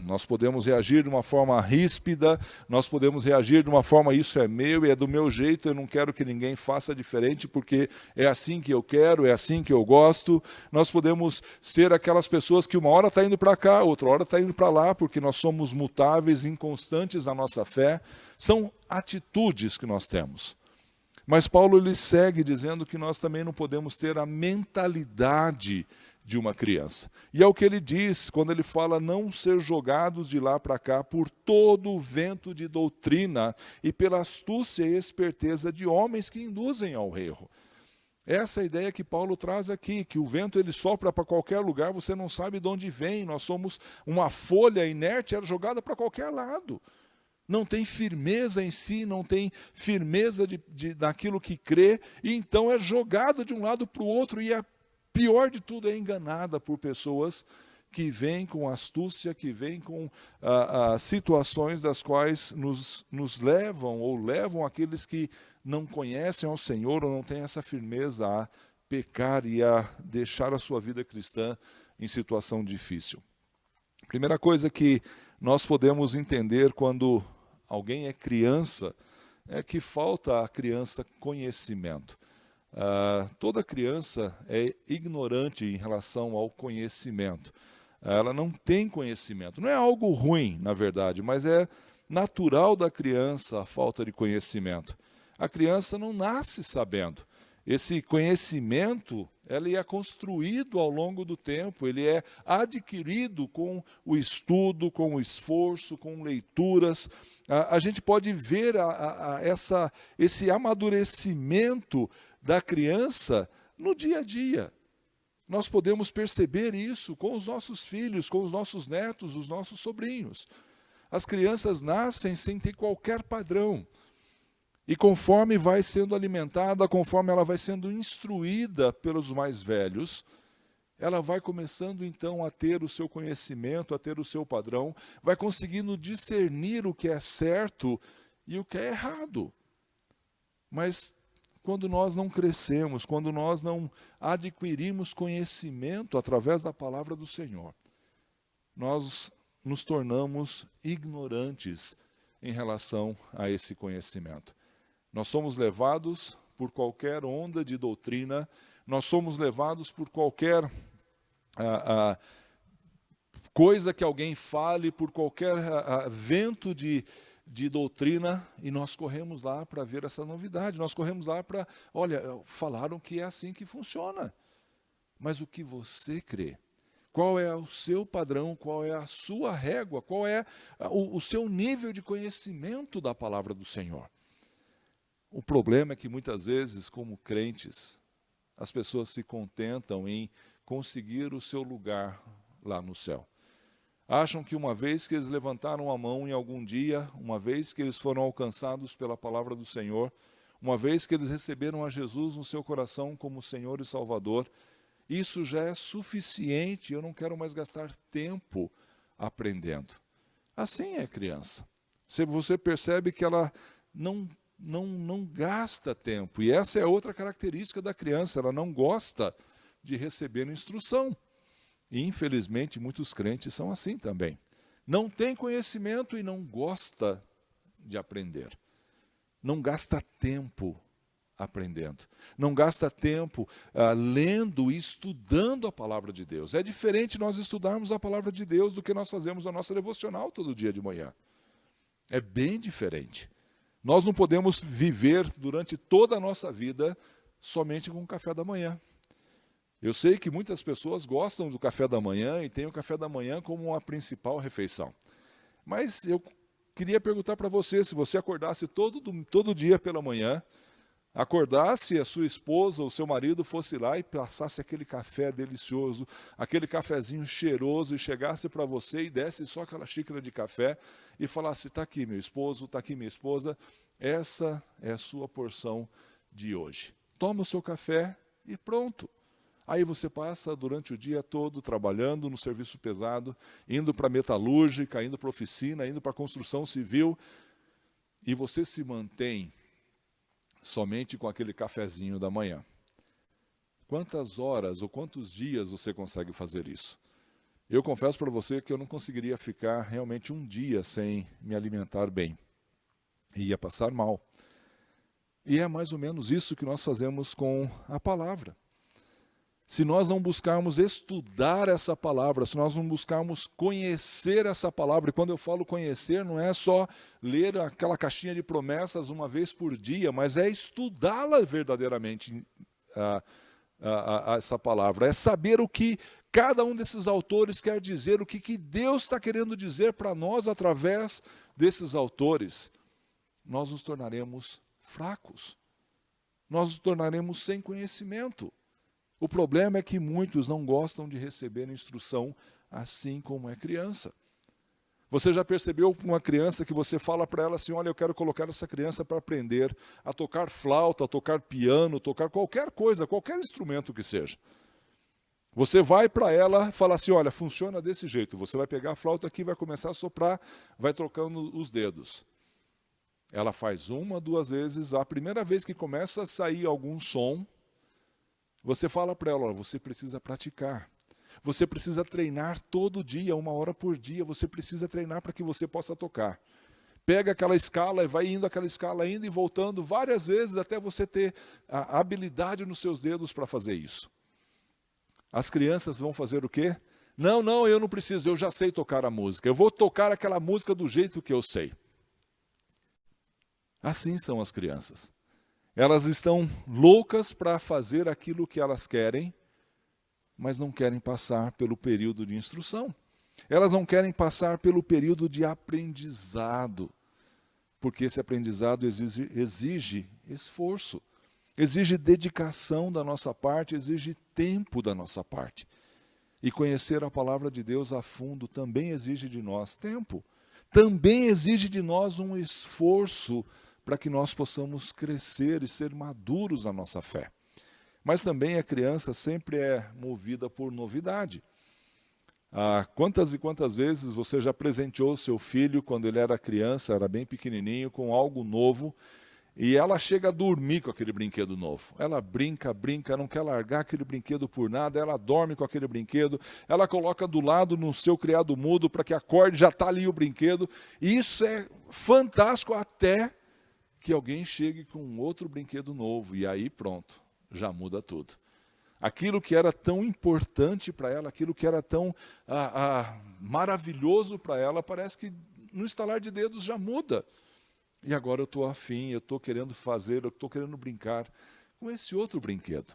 Nós podemos reagir de uma forma ríspida, nós podemos reagir de uma forma, isso é meu e é do meu jeito, eu não quero que ninguém faça diferente, porque é assim que eu quero, é assim que eu gosto. Nós podemos ser aquelas pessoas que uma hora está indo para cá, outra hora está indo para lá, porque nós somos mutáveis, inconstantes na nossa fé. São atitudes que nós temos. Mas Paulo ele segue dizendo que nós também não podemos ter a mentalidade de uma criança. E é o que ele diz quando ele fala não ser jogados de lá para cá por todo o vento de doutrina e pela astúcia e esperteza de homens que induzem ao erro. Essa é a ideia que Paulo traz aqui, que o vento ele sopra para qualquer lugar, você não sabe de onde vem, nós somos uma folha inerte, era jogada para qualquer lado. Não tem firmeza em si, não tem firmeza daquilo que crê, e então é jogado de um lado para o outro, e a pior de tudo é enganada por pessoas que vêm com astúcia, que vêm com situações das quais nos levam, ou levam aqueles que não conhecem ao Senhor, ou não têm essa firmeza a pecar e a deixar a sua vida cristã em situação difícil. Primeira coisa que nós podemos entender quando alguém é criança, é que falta à criança conhecimento. Toda criança é ignorante em relação ao conhecimento. Ela não tem conhecimento. Não é algo ruim, na verdade, mas é natural da criança a falta de conhecimento. A criança não nasce sabendo. Esse conhecimento, ele é construído ao longo do tempo, ele é adquirido com o estudo, com o esforço, com leituras. A gente pode ver esse amadurecimento da criança no dia a dia. Nós podemos perceber isso com os nossos filhos, com os nossos netos, os nossos sobrinhos. As crianças nascem sem ter qualquer padrão. E conforme vai sendo alimentada, conforme ela vai sendo instruída pelos mais velhos, ela vai começando então a ter o seu conhecimento, a ter o seu padrão, vai conseguindo discernir o que é certo e o que é errado. Mas quando nós não crescemos, quando nós não adquirimos conhecimento através da palavra do Senhor, nós nos tornamos ignorantes em relação a esse conhecimento. Nós somos levados por qualquer onda de doutrina, nós somos levados por qualquer coisa que alguém fale, por qualquer vento de doutrina, e nós corremos lá para ver essa novidade, nós corremos lá para, olha, falaram que é assim que funciona, mas o que você crê? Qual é o seu padrão, qual é a sua régua, qual é o seu nível de conhecimento da palavra do Senhor? O problema é que muitas vezes, como crentes, as pessoas se contentam em conseguir o seu lugar lá no céu. Acham que uma vez que eles levantaram a mão em algum dia, uma vez que eles foram alcançados pela palavra do Senhor, uma vez que eles receberam a Jesus no seu coração como Senhor e Salvador, isso já é suficiente, eu não quero mais gastar tempo aprendendo. Assim é a criança. Você percebe que ela não gasta tempo, e essa é outra característica da criança, ela não gosta de receber instrução. E, infelizmente, muitos crentes são assim também. Não tem conhecimento e não gosta de aprender. Não gasta tempo aprendendo. Não gasta tempo lendo e estudando a palavra de Deus. É diferente nós estudarmos a palavra de Deus do que nós fazemos a nossa devocional todo dia de manhã. É bem diferente. Nós não podemos viver durante toda a nossa vida somente com o café da manhã. Eu sei que muitas pessoas gostam do café da manhã e têm o café da manhã como uma principal refeição. Mas eu queria perguntar para você, se você acordasse todo dia pela manhã, acordasse a sua esposa ou seu marido fosse lá e passasse aquele café delicioso, aquele cafezinho cheiroso, e chegasse para você e desse só aquela xícara de café e falasse, está aqui meu esposo, está aqui minha esposa, essa é a sua porção de hoje. Toma o seu café e pronto. Aí você passa durante o dia todo trabalhando no serviço pesado, indo para a metalúrgica, indo para a oficina, indo para a construção civil, e você se mantém somente com aquele cafezinho da manhã. Quantas horas ou quantos dias você consegue fazer isso? Eu confesso para você que eu não conseguiria ficar realmente um dia sem me alimentar bem. Ia passar mal. E é mais ou menos isso que nós fazemos com a palavra. Se nós não buscarmos estudar essa palavra, se nós não buscarmos conhecer essa palavra, e quando eu falo conhecer, não é só ler aquela caixinha de promessas uma vez por dia, mas é estudá-la verdadeiramente, essa palavra. É saber o que cada um desses autores quer dizer, o que Deus está querendo dizer para nós através desses autores. Nós nos tornaremos fracos, nós nos tornaremos sem conhecimento. O problema é que muitos não gostam de receber instrução assim como é criança. Você já percebeu uma criança que você fala para ela assim, olha, eu quero colocar essa criança para aprender a tocar flauta, a tocar piano, tocar qualquer coisa, qualquer instrumento que seja. Você vai para ela e fala assim, olha, funciona desse jeito, você vai pegar a flauta aqui, vai começar a soprar, vai trocando os dedos. Ela faz 1, 2 vezes, a primeira vez que começa a sair algum som, você fala para ela, você precisa praticar. Você precisa treinar todo dia, 1 hora por dia. Você precisa treinar para que você possa tocar. Pega aquela escala e vai indo aquela escala, indo e voltando várias vezes até você ter a habilidade nos seus dedos para fazer isso. As crianças vão fazer o quê? Não, eu não preciso, eu já sei tocar a música. Eu vou tocar aquela música do jeito que eu sei. Assim são as crianças. Elas estão loucas para fazer aquilo que elas querem, mas não querem passar pelo período de instrução. Elas não querem passar pelo período de aprendizado, porque esse aprendizado exige esforço, exige dedicação da nossa parte, exige tempo da nossa parte. E conhecer a palavra de Deus a fundo também exige de nós tempo, também exige de nós um esforço para que nós possamos crescer e ser maduros na nossa fé. Mas também a criança sempre é movida por novidade. Quantas e quantas vezes você já presenteou seu filho quando ele era criança, era bem pequenininho, com algo novo, e ela chega a dormir com aquele brinquedo novo. Ela brinca, não quer largar aquele brinquedo por nada, ela dorme com aquele brinquedo, ela coloca do lado no seu criado mudo para que acorde, já está ali o brinquedo. E isso é fantástico até que alguém chegue com um outro brinquedo novo, e aí pronto, já muda tudo. Aquilo que era tão importante para ela, aquilo que era tão maravilhoso para ela, parece que no estalar de dedos já muda. E agora eu estou afim, eu estou querendo fazer, eu estou querendo brincar com esse outro brinquedo.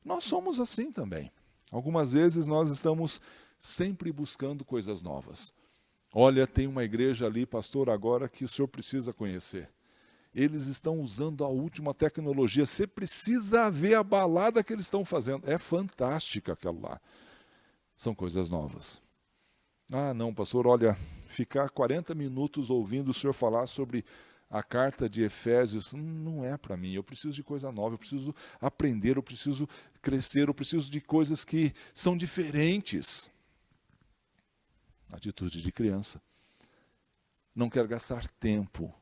Nós somos assim também. Algumas vezes nós estamos sempre buscando coisas novas. Olha, tem uma igreja ali, pastor, agora que o senhor precisa conhecer. Eles estão usando a última tecnologia. Você precisa ver a balada que eles estão fazendo. É fantástica aquela lá. São coisas novas. Não, pastor, olha, ficar 40 minutos ouvindo o senhor falar sobre a carta de Efésios, não é para mim. Eu preciso de coisa nova, eu preciso aprender, eu preciso crescer, eu preciso de coisas que são diferentes. Atitude de criança. Não quer gastar tempo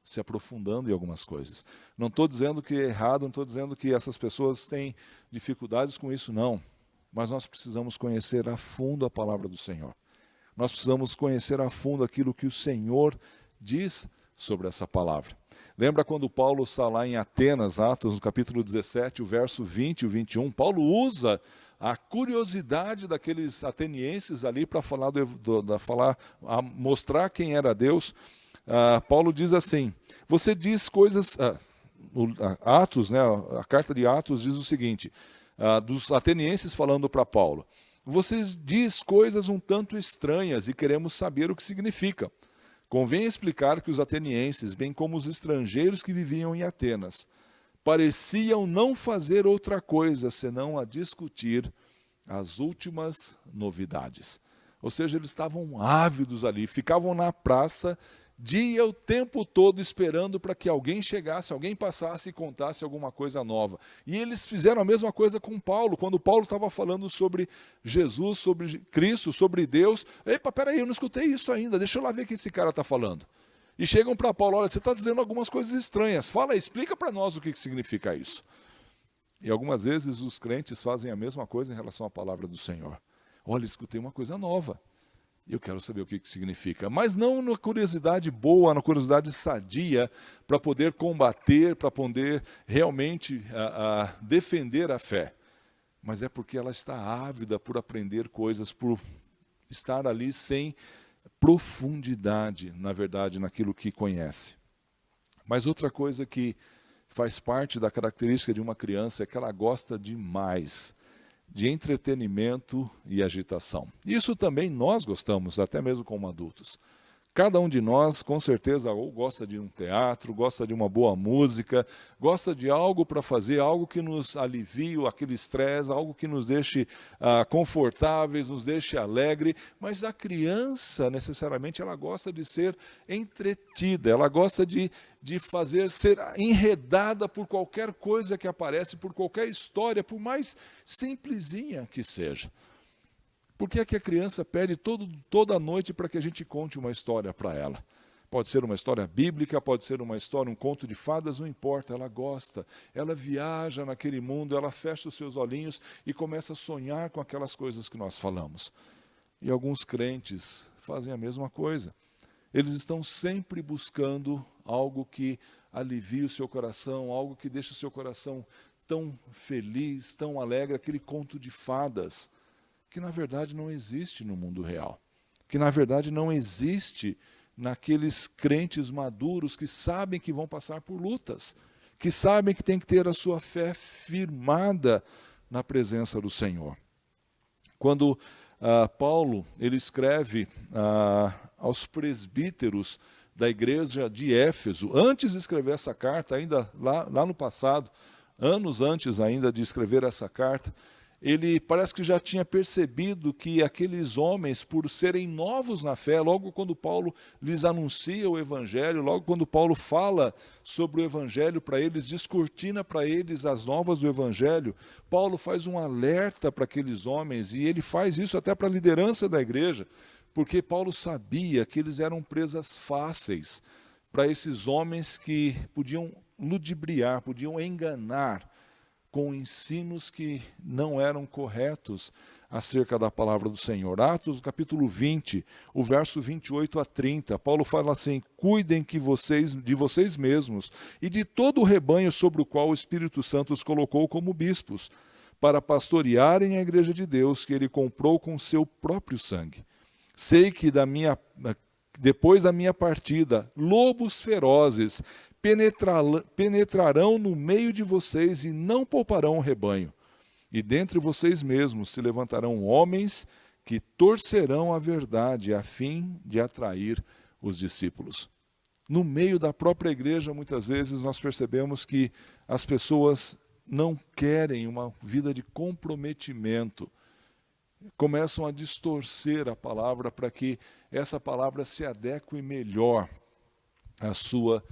se aprofundando em algumas coisas. Não estou dizendo que é errado, não estou dizendo que essas pessoas têm dificuldades com isso, não. Mas nós precisamos conhecer a fundo a palavra do Senhor. Nós precisamos conhecer a fundo aquilo que o Senhor diz sobre essa palavra. Lembra quando Paulo está lá em Atenas, Atos, no capítulo 17, o verso 20 e o 21, Paulo usa a curiosidade daqueles atenienses ali para falar, mostrar quem era Deus. Paulo diz assim, você diz coisas, Atos, né, a carta de Atos diz o seguinte, dos atenienses falando para Paulo, você diz coisas um tanto estranhas e queremos saber o que significa. Convém explicar que os atenienses, bem como os estrangeiros que viviam em Atenas, pareciam não fazer outra coisa senão a discutir as últimas novidades. Ou seja, eles estavam ávidos ali, ficavam na praça dia o tempo todo esperando para que alguém chegasse, alguém passasse e contasse alguma coisa nova. E eles fizeram a mesma coisa com Paulo, quando Paulo estava falando sobre Jesus, sobre Cristo, sobre Deus. Epa, peraí, eu não escutei isso ainda, deixa eu lá ver o que esse cara está falando. E chegam para Paulo, olha, você está dizendo algumas coisas estranhas, fala, explica para nós o que significa isso. E algumas vezes os crentes fazem a mesma coisa em relação à palavra do Senhor. Olha, escutei uma coisa nova. Eu quero saber o que significa. Mas não na curiosidade boa, na curiosidade sadia, para poder combater, para poder realmente defender a fé. Mas é porque ela está ávida por aprender coisas, por estar ali sem profundidade, na verdade, naquilo que conhece. Mas outra coisa que faz parte da característica de uma criança é que ela gosta demais de entretenimento e agitação. Isso também nós gostamos, até mesmo como adultos. Cada um de nós, com certeza, ou gosta de um teatro, gosta de uma boa música, gosta de algo para fazer, algo que nos alivie aquele estresse, algo que nos deixe confortáveis, nos deixe alegre. Mas a criança, necessariamente, ela gosta de ser entretida, ela gosta de ser enredada por qualquer coisa que aparece, por qualquer história, por mais simplesinha que seja. Por que é que a criança pede toda noite para que a gente conte uma história para ela? Pode ser uma história bíblica, pode ser uma história, um conto de fadas, não importa, ela gosta. Ela viaja naquele mundo, ela fecha os seus olhinhos e começa a sonhar com aquelas coisas que nós falamos. E alguns crentes fazem a mesma coisa. Eles estão sempre buscando algo que alivie o seu coração, algo que deixe o seu coração tão feliz, tão alegre, aquele conto de fadas, que na verdade não existe no mundo real, que na verdade não existe naqueles crentes maduros que sabem que vão passar por lutas, que sabem que tem que ter a sua fé firmada na presença do Senhor. Quando Paulo ele escreve aos presbíteros da igreja de Éfeso, antes de escrever essa carta, ainda lá no passado, anos antes ainda de escrever essa carta, ele parece que já tinha percebido que aqueles homens, por serem novos na fé, logo quando Paulo lhes anuncia o Evangelho, logo quando Paulo fala sobre o Evangelho para eles, descortina para eles as novas do Evangelho, Paulo faz um alerta para aqueles homens, e ele faz isso até para a liderança da igreja, porque Paulo sabia que eles eram presas fáceis para esses homens que podiam ludibriar, podiam enganar, com ensinos que não eram corretos acerca da palavra do Senhor. Atos, capítulo 20, o verso 28 a 30, Paulo fala assim: cuidem de vocês mesmos e de todo o rebanho sobre o qual o Espírito Santo os colocou como bispos, para pastorearem a igreja de Deus que ele comprou com seu próprio sangue. Sei que depois da minha partida, lobos ferozes penetrarão no meio de vocês e não pouparão o rebanho. E dentre vocês mesmos se levantarão homens que torcerão a verdade a fim de atrair os discípulos. No meio da própria igreja, muitas vezes, nós percebemos que as pessoas não querem uma vida de comprometimento. Começam a distorcer a palavra para que essa palavra se adeque melhor à sua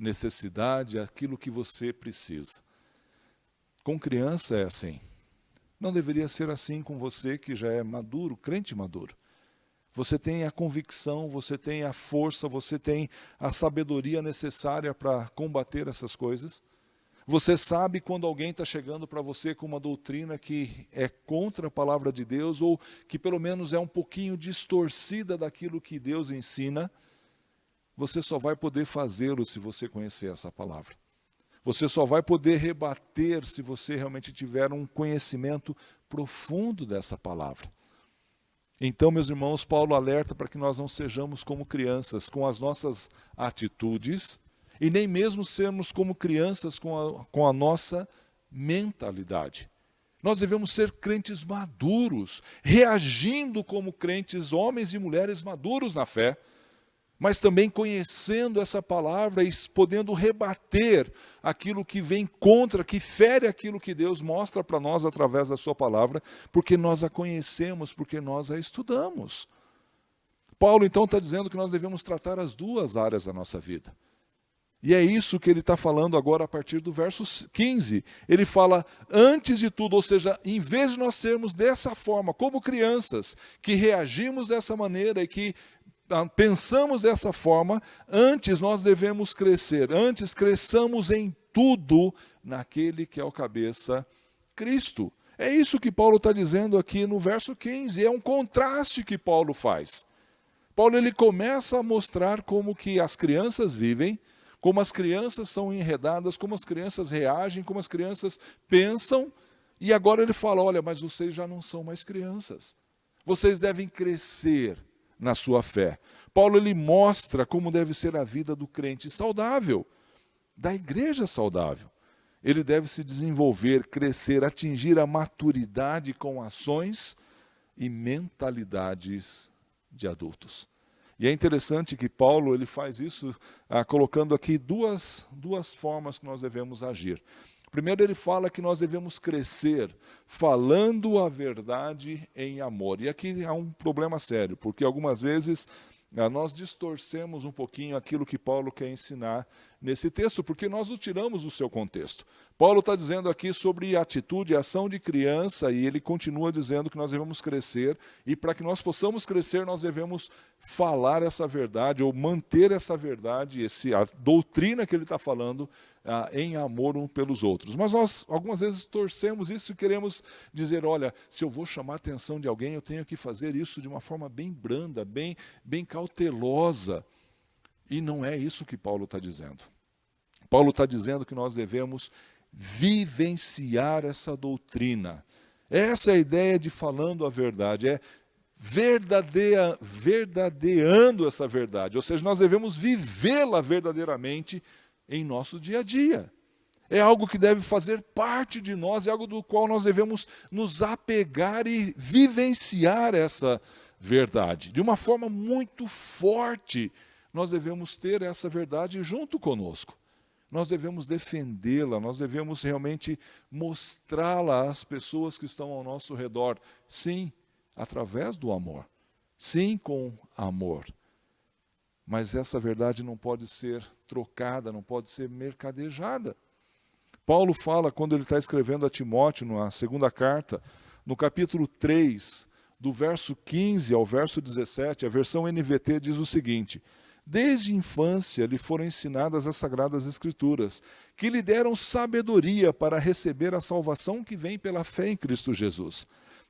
necessidade, aquilo que você precisa. Com criança é assim. Não deveria ser assim com você que já é maduro, crente maduro. Você tem a convicção, você tem a força, você tem a sabedoria necessária para combater essas coisas. Você sabe quando alguém está chegando para você com uma doutrina que é contra a palavra de Deus, ou que pelo menos é um pouquinho distorcida daquilo que Deus ensina. Você só vai poder fazê-lo se você conhecer essa palavra. Você só vai poder rebater se você realmente tiver um conhecimento profundo dessa palavra. Então, meus irmãos, Paulo alerta para que nós não sejamos como crianças com as nossas atitudes, e nem mesmo sermos como crianças com a nossa mentalidade. Nós devemos ser crentes maduros, reagindo como crentes, homens e mulheres maduros na fé, mas também conhecendo essa palavra e podendo rebater aquilo que vem contra, que fere aquilo que Deus mostra para nós através da sua palavra, porque nós a conhecemos, porque nós a estudamos. Paulo então está dizendo que nós devemos tratar as duas áreas da nossa vida. E é isso que ele está falando agora a partir do verso 15. Ele fala, antes de tudo, ou seja, em vez de nós sermos dessa forma, como crianças, que reagimos dessa maneira e que pensamos dessa forma, antes nós devemos crescer, antes cresçamos em tudo naquele que é o cabeça, Cristo. É isso que Paulo está dizendo aqui no verso 15, é um contraste que Paulo faz. Paulo ele começa a mostrar como que as crianças vivem, como as crianças são enredadas, como as crianças reagem, como as crianças pensam, e agora ele fala, olha, mas vocês já não são mais crianças. Vocês devem crescer na sua fé. Paulo ele mostra como deve ser a vida do crente saudável, da igreja saudável. Ele deve se desenvolver, crescer, atingir a maturidade com ações e mentalidades de adultos. E é interessante que Paulo ele faz isso colocando aqui duas formas que nós devemos agir. Primeiro ele fala que nós devemos crescer falando a verdade em amor. E aqui há um problema sério, porque algumas vezes nós distorcemos um pouquinho aquilo que Paulo quer ensinar nesse texto, porque nós o tiramos do seu contexto. Paulo está dizendo aqui sobre atitude e ação de criança, e ele continua dizendo que nós devemos crescer, e para que nós possamos crescer, nós devemos falar essa verdade, ou manter essa verdade, a doutrina que ele está falando, em amor uns pelos outros. Mas nós, algumas vezes, torcemos isso e queremos dizer, olha, se eu vou chamar a atenção de alguém, eu tenho que fazer isso de uma forma bem branda, bem cautelosa. E não é isso que Paulo está dizendo. Paulo está dizendo que nós devemos vivenciar essa doutrina. Essa é a ideia de falando a verdade, é verdadeando essa verdade. Ou seja, nós devemos vivê-la verdadeiramente em nosso dia a dia. É algo que deve fazer parte de nós, é algo do qual nós devemos nos apegar e vivenciar essa verdade. De uma forma muito forte, nós devemos ter essa verdade junto conosco. Nós devemos defendê-la, nós devemos realmente mostrá-la às pessoas que estão ao nosso redor. Sim, através do amor. Sim, com amor. Mas essa verdade não pode ser trocada, não pode ser mercadejada. Paulo fala, quando ele está escrevendo a Timóteo, na segunda carta, no capítulo 3, do verso 15 ao verso 17, a versão NVT diz o seguinte: desde a infância lhe foram ensinadas as Sagradas Escrituras, que lhe deram sabedoria para receber a salvação que vem pela fé em Cristo Jesus.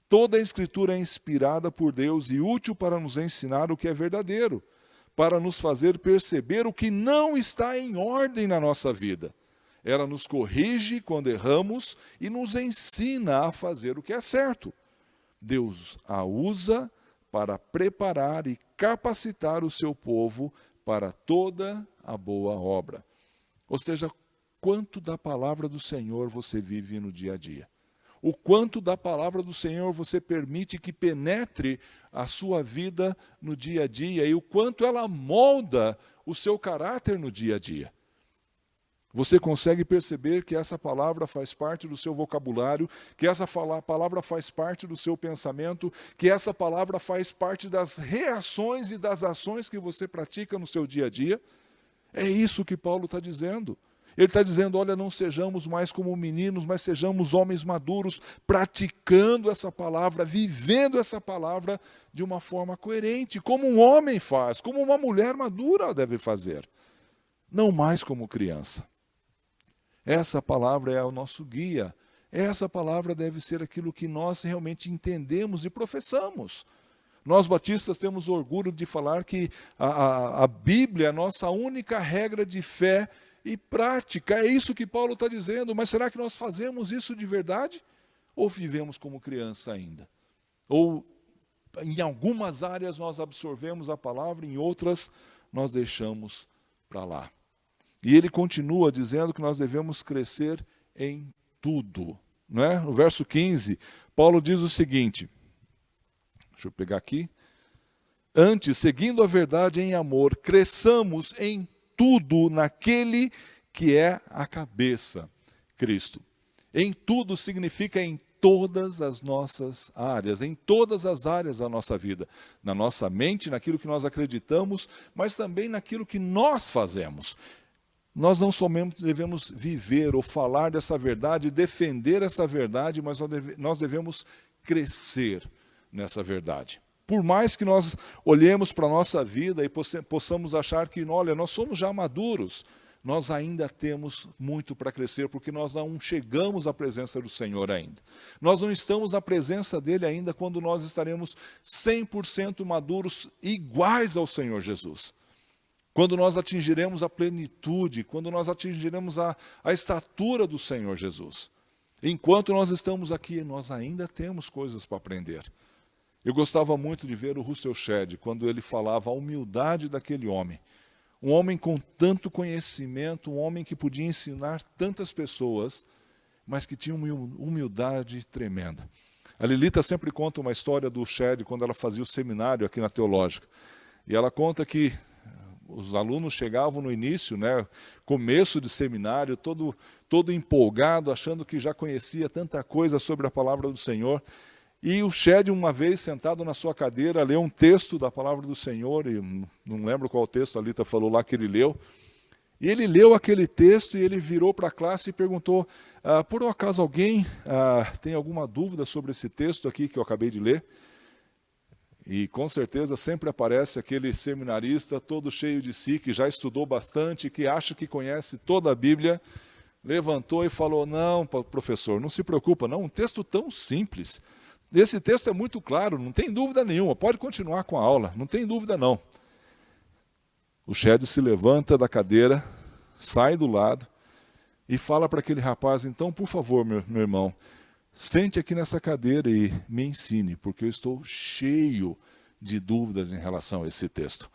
Toda a Escritura é inspirada por Deus e útil para nos ensinar o que é verdadeiro, para nos fazer perceber o que não está em ordem na nossa vida. Ela nos corrige quando erramos e nos ensina a fazer o que é certo. Deus a usa para preparar e capacitar o seu povo para toda a boa obra. Ou seja, quanto da palavra do Senhor você vive no dia a dia? O quanto da palavra do Senhor você permite que penetre a sua vida no dia a dia e o quanto ela molda o seu caráter no dia a dia. Você consegue perceber que essa palavra faz parte do seu vocabulário, que essa palavra faz parte do seu pensamento, que essa palavra faz parte das reações e das ações que você pratica no seu dia a dia? É isso que Paulo está dizendo. Ele está dizendo, olha, não sejamos mais como meninos, mas sejamos homens maduros, praticando essa palavra, vivendo essa palavra de uma forma coerente, como um homem faz, como uma mulher madura deve fazer, não mais como criança. Essa palavra é o nosso guia, essa palavra deve ser aquilo que nós realmente entendemos e professamos. Nós batistas temos orgulho de falar que a Bíblia é a nossa única regra de fé e prática. É isso que Paulo está dizendo, mas será que nós fazemos isso de verdade? Ou vivemos como criança ainda? Ou em algumas áreas nós absorvemos a palavra, em outras nós deixamos para lá. E ele continua dizendo que nós devemos crescer em tudo. Não é? No verso 15, Paulo diz o seguinte, deixa eu pegar aqui. Antes, seguindo a verdade em amor, cresçamos em tudo naquele que é a cabeça, Cristo. Em tudo significa em todas as nossas áreas, em todas as áreas da nossa vida. Na nossa mente, naquilo que nós acreditamos, mas também naquilo que nós fazemos. Nós não somente devemos viver ou falar dessa verdade, defender essa verdade, mas nós devemos crescer nessa verdade. Por mais que nós olhemos para a nossa vida e possamos achar que, olha, nós somos já maduros, nós ainda temos muito para crescer, porque nós não chegamos à presença do Senhor ainda. Nós não estamos na presença dele ainda quando nós estaremos 100% maduros, iguais ao Senhor Jesus. Quando nós atingiremos a plenitude, quando nós atingiremos a estatura do Senhor Jesus. Enquanto nós estamos aqui, nós ainda temos coisas para aprender. Eu gostava muito de ver o Russell Shedd, quando ele falava a humildade daquele homem. Um homem com tanto conhecimento, um homem que podia ensinar tantas pessoas, mas que tinha uma humildade tremenda. A Lilita sempre conta uma história do Shedd, quando ela fazia o seminário aqui na Teológica. E ela conta que os alunos chegavam no início, começo de seminário, todo empolgado, achando que já conhecia tanta coisa sobre a palavra do Senhor. E o Shedd, uma vez, sentado na sua cadeira, leu um texto da palavra do Senhor, e não lembro qual texto a Lita falou lá que ele leu. E ele leu aquele texto e ele virou para a classe e perguntou, por um acaso alguém tem alguma dúvida sobre esse texto aqui que eu acabei de ler? E com certeza sempre aparece aquele seminarista todo cheio de si, que já estudou bastante, que acha que conhece toda a Bíblia, levantou e falou, não, professor, não se preocupa, não, um texto tão simples. Esse texto é muito claro, não tem dúvida nenhuma, pode continuar com a aula, não tem dúvida não. O Shedd se levanta da cadeira, sai do lado e fala para aquele rapaz, então, por favor, meu irmão, sente aqui nessa cadeira e me ensine, porque eu estou cheio de dúvidas em relação a esse texto.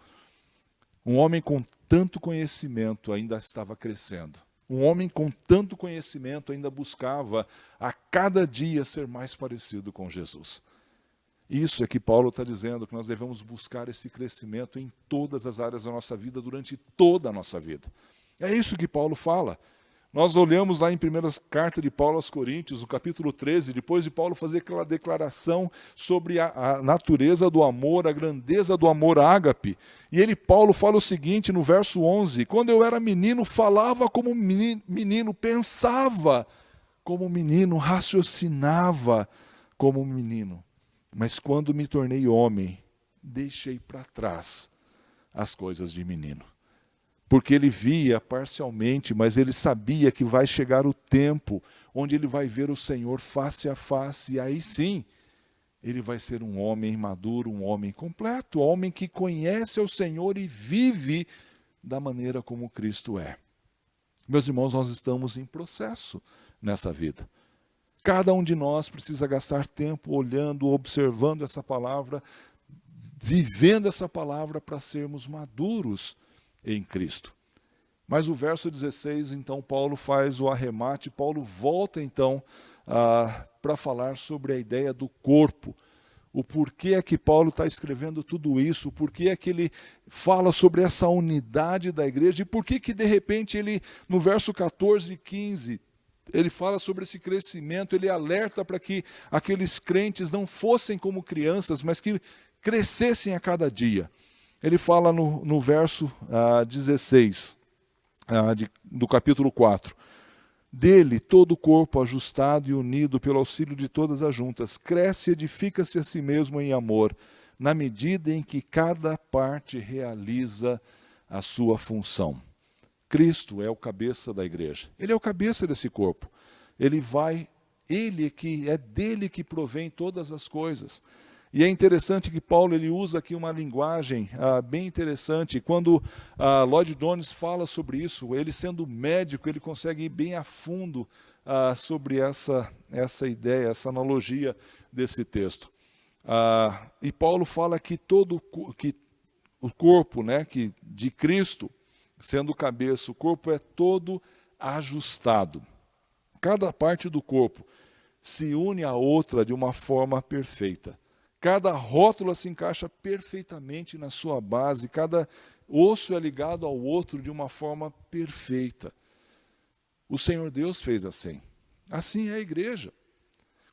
Um homem com tanto conhecimento ainda estava crescendo. Um homem com tanto conhecimento ainda buscava a cada dia ser mais parecido com Jesus. Isso é que Paulo está dizendo, que nós devemos buscar esse crescimento em todas as áreas da nossa vida, durante toda a nossa vida. É isso que Paulo fala. Nós olhamos lá em 1ª carta de Paulo aos Coríntios, no capítulo 13, depois de Paulo fazer aquela declaração sobre a natureza do amor, a grandeza do amor ágape. E Paulo fala o seguinte no verso 11, quando eu era menino, falava como menino, pensava como menino, raciocinava como menino. Mas quando me tornei homem, deixei para trás as coisas de menino. Porque ele via parcialmente, mas ele sabia que vai chegar o tempo onde ele vai ver o Senhor face a face, e aí sim, ele vai ser um homem maduro, um homem completo, um homem que conhece o Senhor e vive da maneira como Cristo é. Meus irmãos, nós estamos em processo nessa vida. Cada um de nós precisa gastar tempo olhando, observando essa palavra, vivendo essa palavra para sermos maduros em Cristo. Mas o verso 16, então, Paulo faz o arremate, Paulo volta então para falar sobre a ideia do corpo. O porquê é que Paulo está escrevendo tudo isso, o porquê é que ele fala sobre essa unidade da igreja, e por que de repente ele, no verso 14 e 15, ele fala sobre esse crescimento, ele alerta para que aqueles crentes não fossem como crianças, mas que crescessem a cada dia. Ele fala no verso 16 do capítulo 4. Dele, todo o corpo ajustado e unido pelo auxílio de todas as juntas, cresce e edifica-se a si mesmo em amor, na medida em que cada parte realiza a sua função. Cristo é o cabeça da igreja. Ele é o cabeça desse corpo. É dele que provém todas as coisas. E é interessante que Paulo ele usa aqui uma linguagem bem interessante. Quando Lloyd Jones fala sobre isso, ele sendo médico, ele consegue ir bem a fundo sobre essa ideia, essa analogia desse texto. E Paulo fala que que o corpo, de Cristo, sendo o cabeça, o corpo é todo ajustado. Cada parte do corpo se une à outra de uma forma perfeita. Cada rótula se encaixa perfeitamente na sua base, cada osso é ligado ao outro de uma forma perfeita. O Senhor Deus fez assim. Assim é a igreja.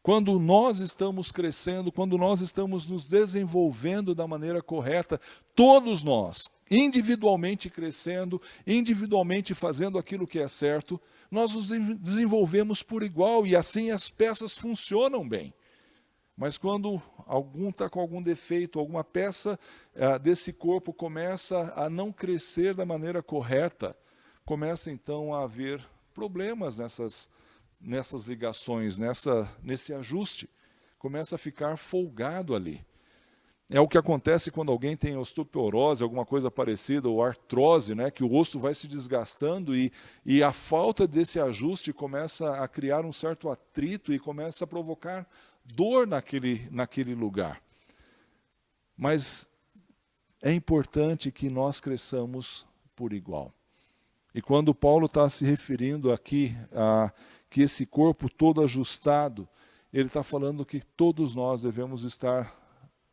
Quando nós estamos crescendo, quando nós estamos nos desenvolvendo da maneira correta, todos nós, individualmente crescendo, individualmente fazendo aquilo que é certo, nós nos desenvolvemos por igual e assim as peças funcionam bem. Mas quando algum está com algum defeito, alguma peça desse corpo começa a não crescer da maneira correta, começa então a haver problemas nessas ligações, nesse ajuste. Começa a ficar folgado ali. É o que acontece quando alguém tem osteoporose, alguma coisa parecida, ou artrose, né, que o osso vai se desgastando e a falta desse ajuste começa a criar um certo atrito e começa a provocar dor naquele lugar. Mas é importante que nós cresçamos por igual. E quando Paulo está se referindo aqui a que esse corpo todo ajustado, ele está falando que todos nós devemos estar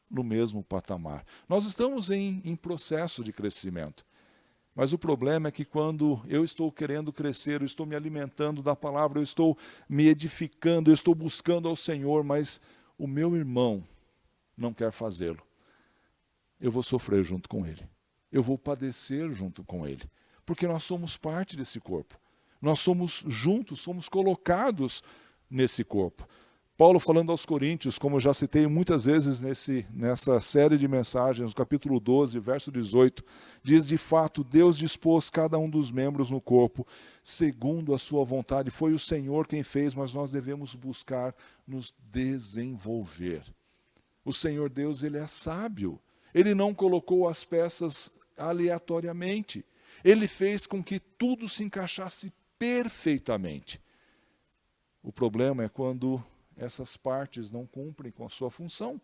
no mesmo patamar. Nós estamos em processo de crescimento. Mas o problema é que quando eu estou querendo crescer, eu estou me alimentando da palavra, eu estou me edificando, eu estou buscando ao Senhor, mas o meu irmão não quer fazê-lo. Eu vou sofrer junto com ele. Eu vou padecer junto com ele. Porque nós somos parte desse corpo. Nós somos juntos, somos colocados nesse corpo. Paulo falando aos Coríntios, como eu já citei muitas vezes nessa série de mensagens, no capítulo 12, verso 18, diz: de fato, Deus dispôs cada um dos membros no corpo, segundo a sua vontade. Foi o Senhor quem fez, mas nós devemos buscar nos desenvolver. O Senhor Deus, Ele é sábio. Ele não colocou as peças aleatoriamente. Ele fez com que tudo se encaixasse perfeitamente. O problema é quando essas partes não cumprem com a sua função.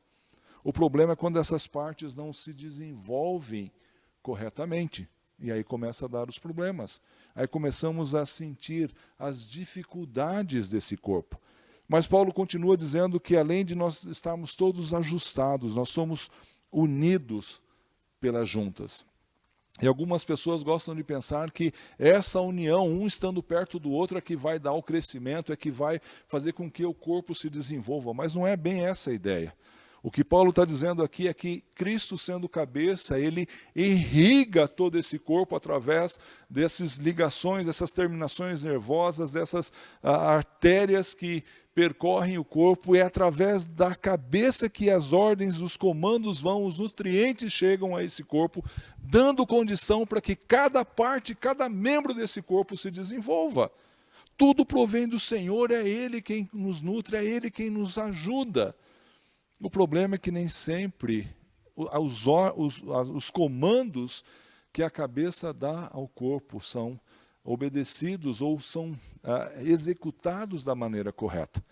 O problema é quando essas partes não se desenvolvem corretamente. E aí começa a dar os problemas. Aí começamos a sentir as dificuldades desse corpo. Mas Paulo continua dizendo que além de nós estarmos todos ajustados, nós somos unidos pelas juntas. E algumas pessoas gostam de pensar que essa união, um estando perto do outro, é que vai dar o crescimento, é que vai fazer com que o corpo se desenvolva. Mas não é bem essa a ideia. O que Paulo está dizendo aqui é que Cristo, sendo cabeça, ele irriga todo esse corpo através dessas ligações, dessas terminações nervosas, dessas artérias que percorrem o corpo. É através da cabeça que as ordens, os comandos vão, os nutrientes chegam a esse corpo, dando condição para que cada parte, cada membro desse corpo se desenvolva. Tudo provém do Senhor, é Ele quem nos nutre, é Ele quem nos ajuda. O problema é que nem sempre os comandos que a cabeça dá ao corpo são obedecidos ou são executados da maneira correta.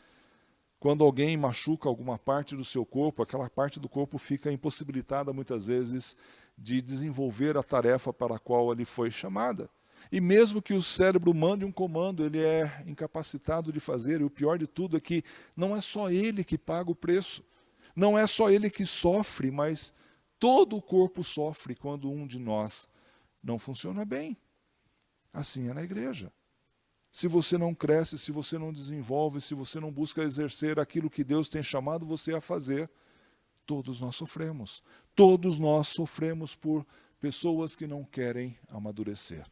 Quando alguém machuca alguma parte do seu corpo, aquela parte do corpo fica impossibilitada muitas vezes de desenvolver a tarefa para a qual ele foi chamada. E mesmo que o cérebro mande um comando, ele é incapacitado de fazer. E o pior de tudo é que não é só ele que paga o preço. Não é só ele que sofre, mas todo o corpo sofre quando um de nós não funciona bem. Assim é na igreja. Se você não cresce, se você não desenvolve, se você não busca exercer aquilo que Deus tem chamado você a fazer, todos nós sofremos. Todos nós sofremos por pessoas que não querem amadurecer.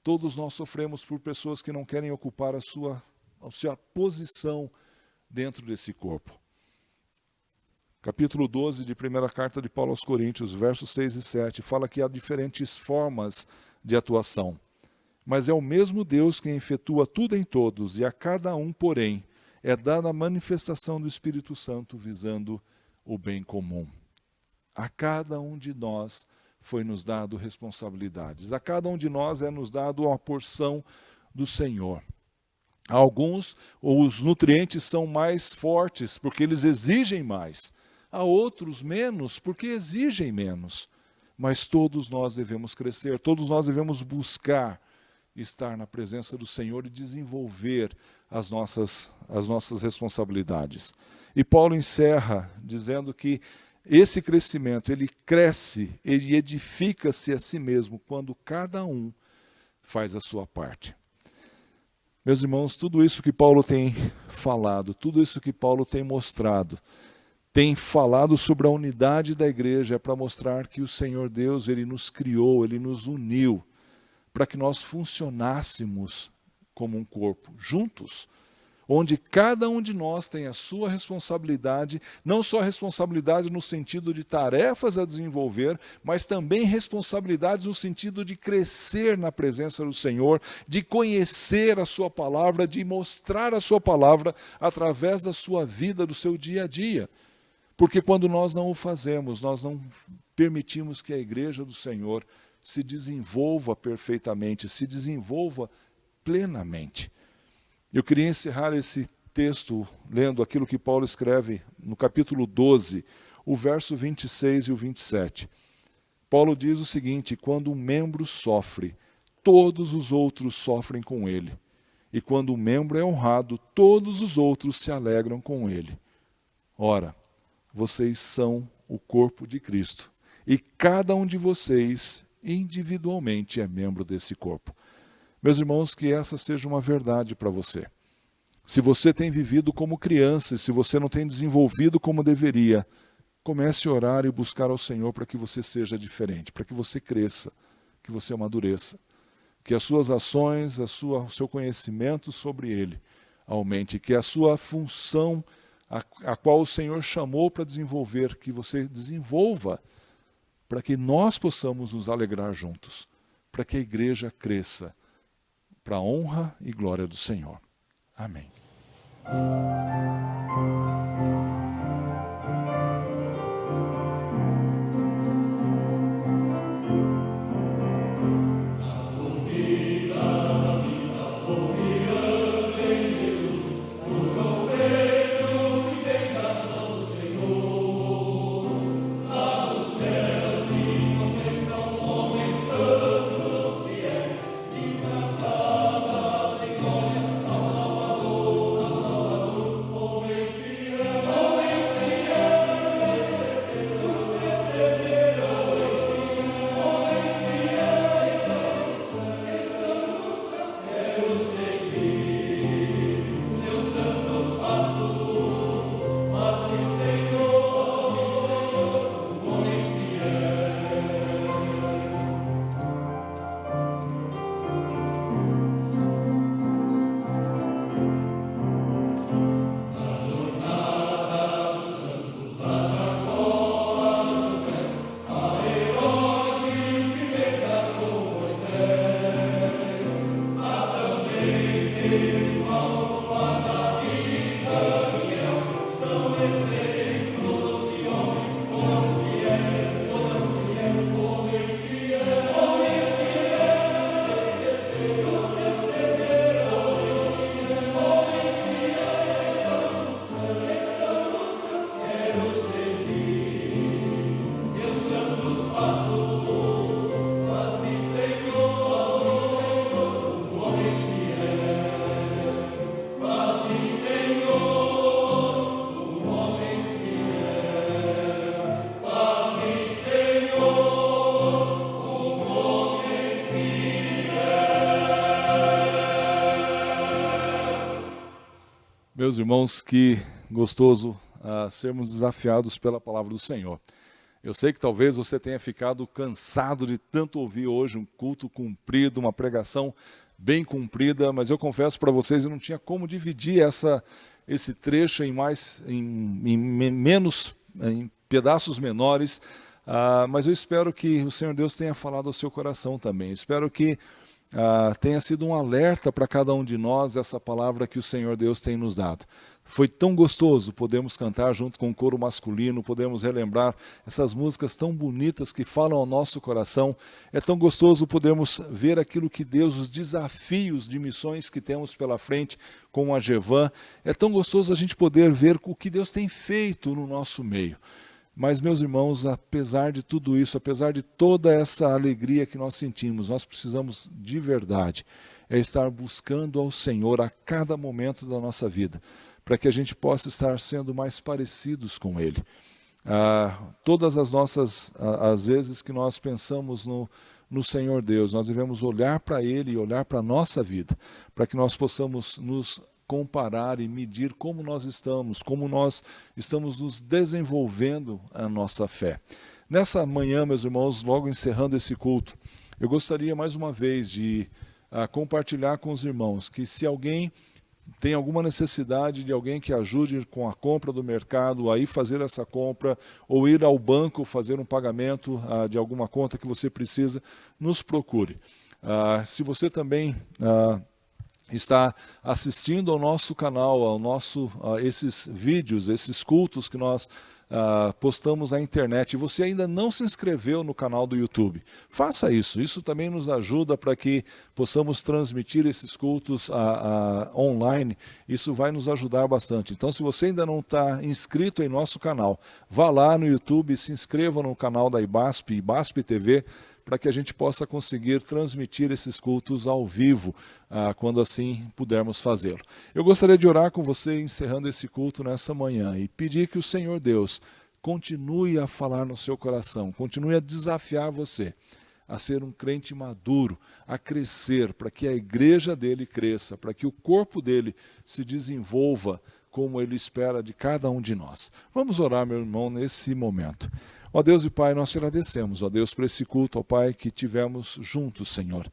Todos nós sofremos por pessoas que não querem ocupar a sua posição dentro desse corpo. Capítulo 12 de primeira carta de Paulo aos Coríntios, versos 6 e 7, fala que há diferentes formas de atuação. Mas é o mesmo Deus quem efetua tudo em todos, e a cada um, porém, é dada a manifestação do Espírito Santo visando o bem comum. A cada um de nós foi nos dado responsabilidades. A cada um de nós é nos dado uma porção do Senhor. A alguns, os nutrientes são mais fortes, porque eles exigem mais. A outros menos, porque exigem menos. Mas todos nós devemos crescer, todos nós devemos buscar estar na presença do Senhor e desenvolver as nossas responsabilidades. E Paulo encerra dizendo que esse crescimento, ele cresce, ele edifica-se a si mesmo quando cada um faz a sua parte. Meus irmãos, tudo isso que Paulo tem falado, tudo isso que Paulo tem mostrado, tem falado sobre a unidade da igreja, é para mostrar que o Senhor Deus, Ele nos criou, Ele nos uniu, para que nós funcionássemos como um corpo, juntos. onde cada um de nós tem a sua responsabilidade, não só responsabilidade no sentido de tarefas a desenvolver, mas também responsabilidades no sentido de crescer na presença do Senhor, de conhecer a sua palavra, de mostrar a sua palavra através da sua vida, do seu dia a dia. Porque quando nós não o fazemos, nós não permitimos que a igreja do Senhor se desenvolva perfeitamente, se desenvolva plenamente. Eu queria encerrar esse texto lendo aquilo que Paulo escreve no capítulo 12, o verso 26 e o 27. Paulo diz o seguinte: quando um membro sofre, todos os outros sofrem com ele. E quando um membro é honrado, todos os outros se alegram com ele. Ora, vocês são o corpo de Cristo, e cada um de vocês individualmente é membro desse corpo. Meus irmãos, que essa seja uma verdade para você. Se você tem vivido como criança, se você não tem desenvolvido como deveria, comece a orar e buscar ao Senhor para que você seja diferente, para que você cresça, que você amadureça, que as suas ações, o seu conhecimento sobre Ele aumente, que a sua função, a qual o Senhor chamou para desenvolver, que você desenvolva, para que nós possamos nos alegrar juntos, para que a igreja cresça, para a honra e glória do Senhor. Amém. Meus irmãos, que gostoso sermos desafiados pela palavra do Senhor. Eu sei que talvez você tenha ficado cansado de tanto ouvir hoje um culto comprido, uma pregação bem cumprida, mas eu confesso para vocês, eu não tinha como dividir esse trecho em pedaços menores, mas eu espero que o Senhor Deus tenha falado ao seu coração também. Espero que tenha sido um alerta para cada um de nós essa palavra que o Senhor Deus tem nos dado. Foi tão gostoso podermos cantar junto com o coro masculino, podemos relembrar essas músicas tão bonitas que falam ao nosso coração. É tão gostoso podermos ver aquilo que Deus, os desafios de missões que temos pela frente com a Gevan. É tão gostoso a gente poder ver o que Deus tem feito no nosso meio. Mas, meus irmãos, apesar de tudo isso, apesar de toda essa alegria que nós sentimos, nós precisamos de verdade estar buscando ao Senhor a cada momento da nossa vida, para que a gente possa estar sendo mais parecidos com Ele. Todas as vezes que nós pensamos no Senhor Deus, nós devemos olhar para Ele e olhar para a nossa vida, para que nós possamos nos comparar e medir como nós estamos nos desenvolvendo a nossa fé. Nessa manhã, meus irmãos, logo encerrando esse culto, eu gostaria mais uma vez de compartilhar com os irmãos que se alguém tem alguma necessidade de alguém que ajude com a compra do mercado, aí fazer essa compra, ou ir ao banco fazer um pagamento de alguma conta que você precisa, nos procure. Se você também está assistindo ao nosso canal, esses vídeos, esses cultos que nós postamos na internet, e você ainda não se inscreveu no canal do YouTube, faça isso. Isso também nos ajuda para que possamos transmitir esses cultos online. Isso vai nos ajudar bastante. Então, se você ainda não está inscrito em nosso canal, vá lá no YouTube e se inscreva no canal da IBASP, IBASP TV, para que a gente possa conseguir transmitir esses cultos ao vivo, quando assim pudermos fazê-lo. Eu gostaria de orar com você, encerrando esse culto nessa manhã, e pedir que o Senhor Deus continue a falar no seu coração, continue a desafiar você a ser um crente maduro, a crescer, para que a igreja dele cresça, para que o corpo dele se desenvolva como ele espera de cada um de nós. Vamos orar, meu irmão, nesse momento. Ó Deus e Pai, nós te agradecemos, ó Deus, por esse culto, ó Pai, que tivemos juntos, Senhor.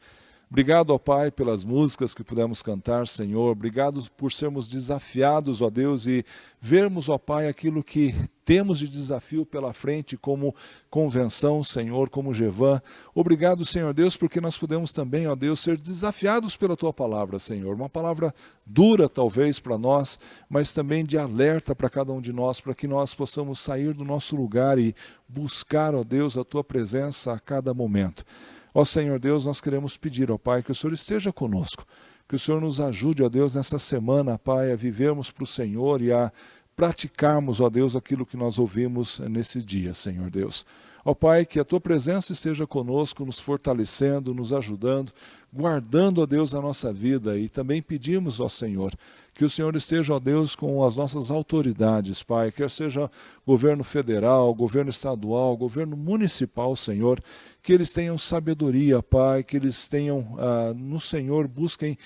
Obrigado, ó Pai, pelas músicas que pudemos cantar, Senhor. Obrigado por sermos desafiados, ó Deus, e vermos, ó Pai, aquilo que temos de desafio pela frente como convenção, Senhor, como Jevan. Obrigado, Senhor Deus, porque nós podemos também, ó Deus, ser desafiados pela Tua palavra, Senhor. Uma palavra dura, talvez, para nós, mas também de alerta para cada um de nós, para que nós possamos sair do nosso lugar e buscar, ó Deus, a Tua presença a cada momento. Ó Senhor Deus, nós queremos pedir, ó Pai, que o Senhor esteja conosco, que o Senhor nos ajude, ó Deus, nessa semana, Pai, a vivermos para o Senhor e a praticarmos, ó Deus, aquilo que nós ouvimos nesse dia, Senhor Deus. Ó Pai, que a Tua presença esteja conosco, nos fortalecendo, nos ajudando, guardando, ó Deus, a nossa vida, e também pedimos, ó Senhor, que o Senhor esteja, ó Deus, com as nossas autoridades, Pai, quer seja governo federal, governo estadual, governo municipal, Senhor, que eles tenham sabedoria, Pai, que eles tenham no Senhor, busquem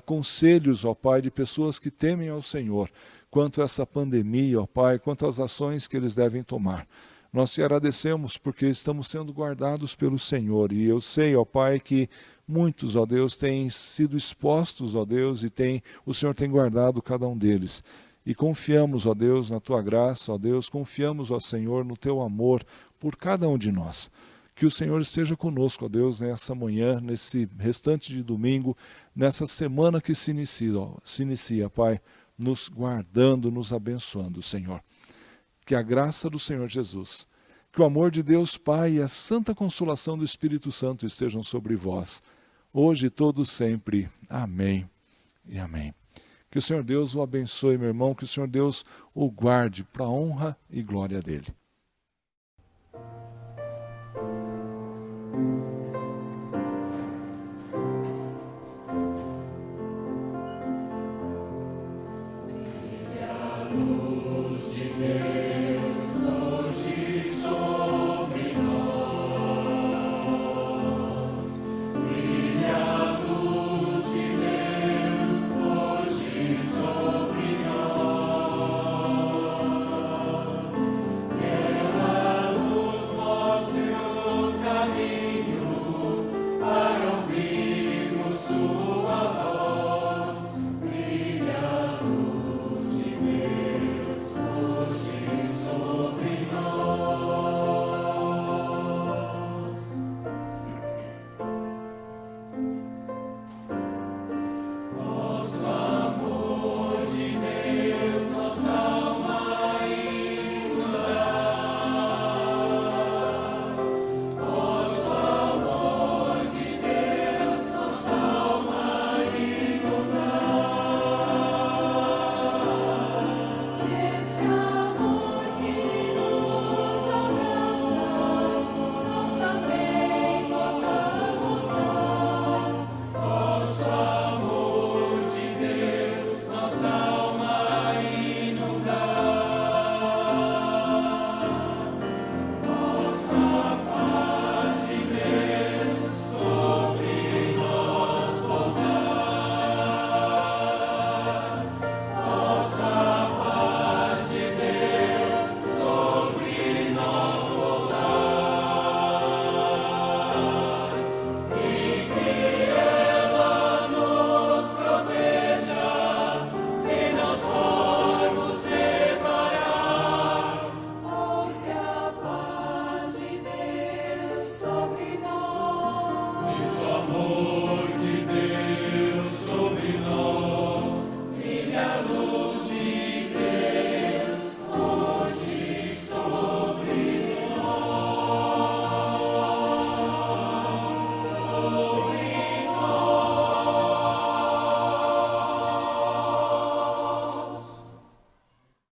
conselhos, ó Pai, de pessoas que temem ao Senhor, quanto a essa pandemia, ó Pai, quanto às ações que eles devem tomar. Nós te agradecemos porque estamos sendo guardados pelo Senhor, e eu sei, ó Pai, que muitos, ó Deus, têm sido expostos, ó Deus, e o Senhor tem guardado cada um deles. E confiamos, ó Deus, na Tua graça, ó Deus, confiamos, ó Senhor, no Teu amor por cada um de nós. Que o Senhor esteja conosco, ó Deus, nessa manhã, nesse restante de domingo, nessa semana que se inicia, Pai, nos guardando, nos abençoando, Senhor. Que a graça do Senhor Jesus, que o amor de Deus Pai e a santa consolação do Espírito Santo estejam sobre vós, hoje e todos sempre. Amém e amém. Que o Senhor Deus o abençoe, meu irmão, que o Senhor Deus o guarde para a honra e glória dele.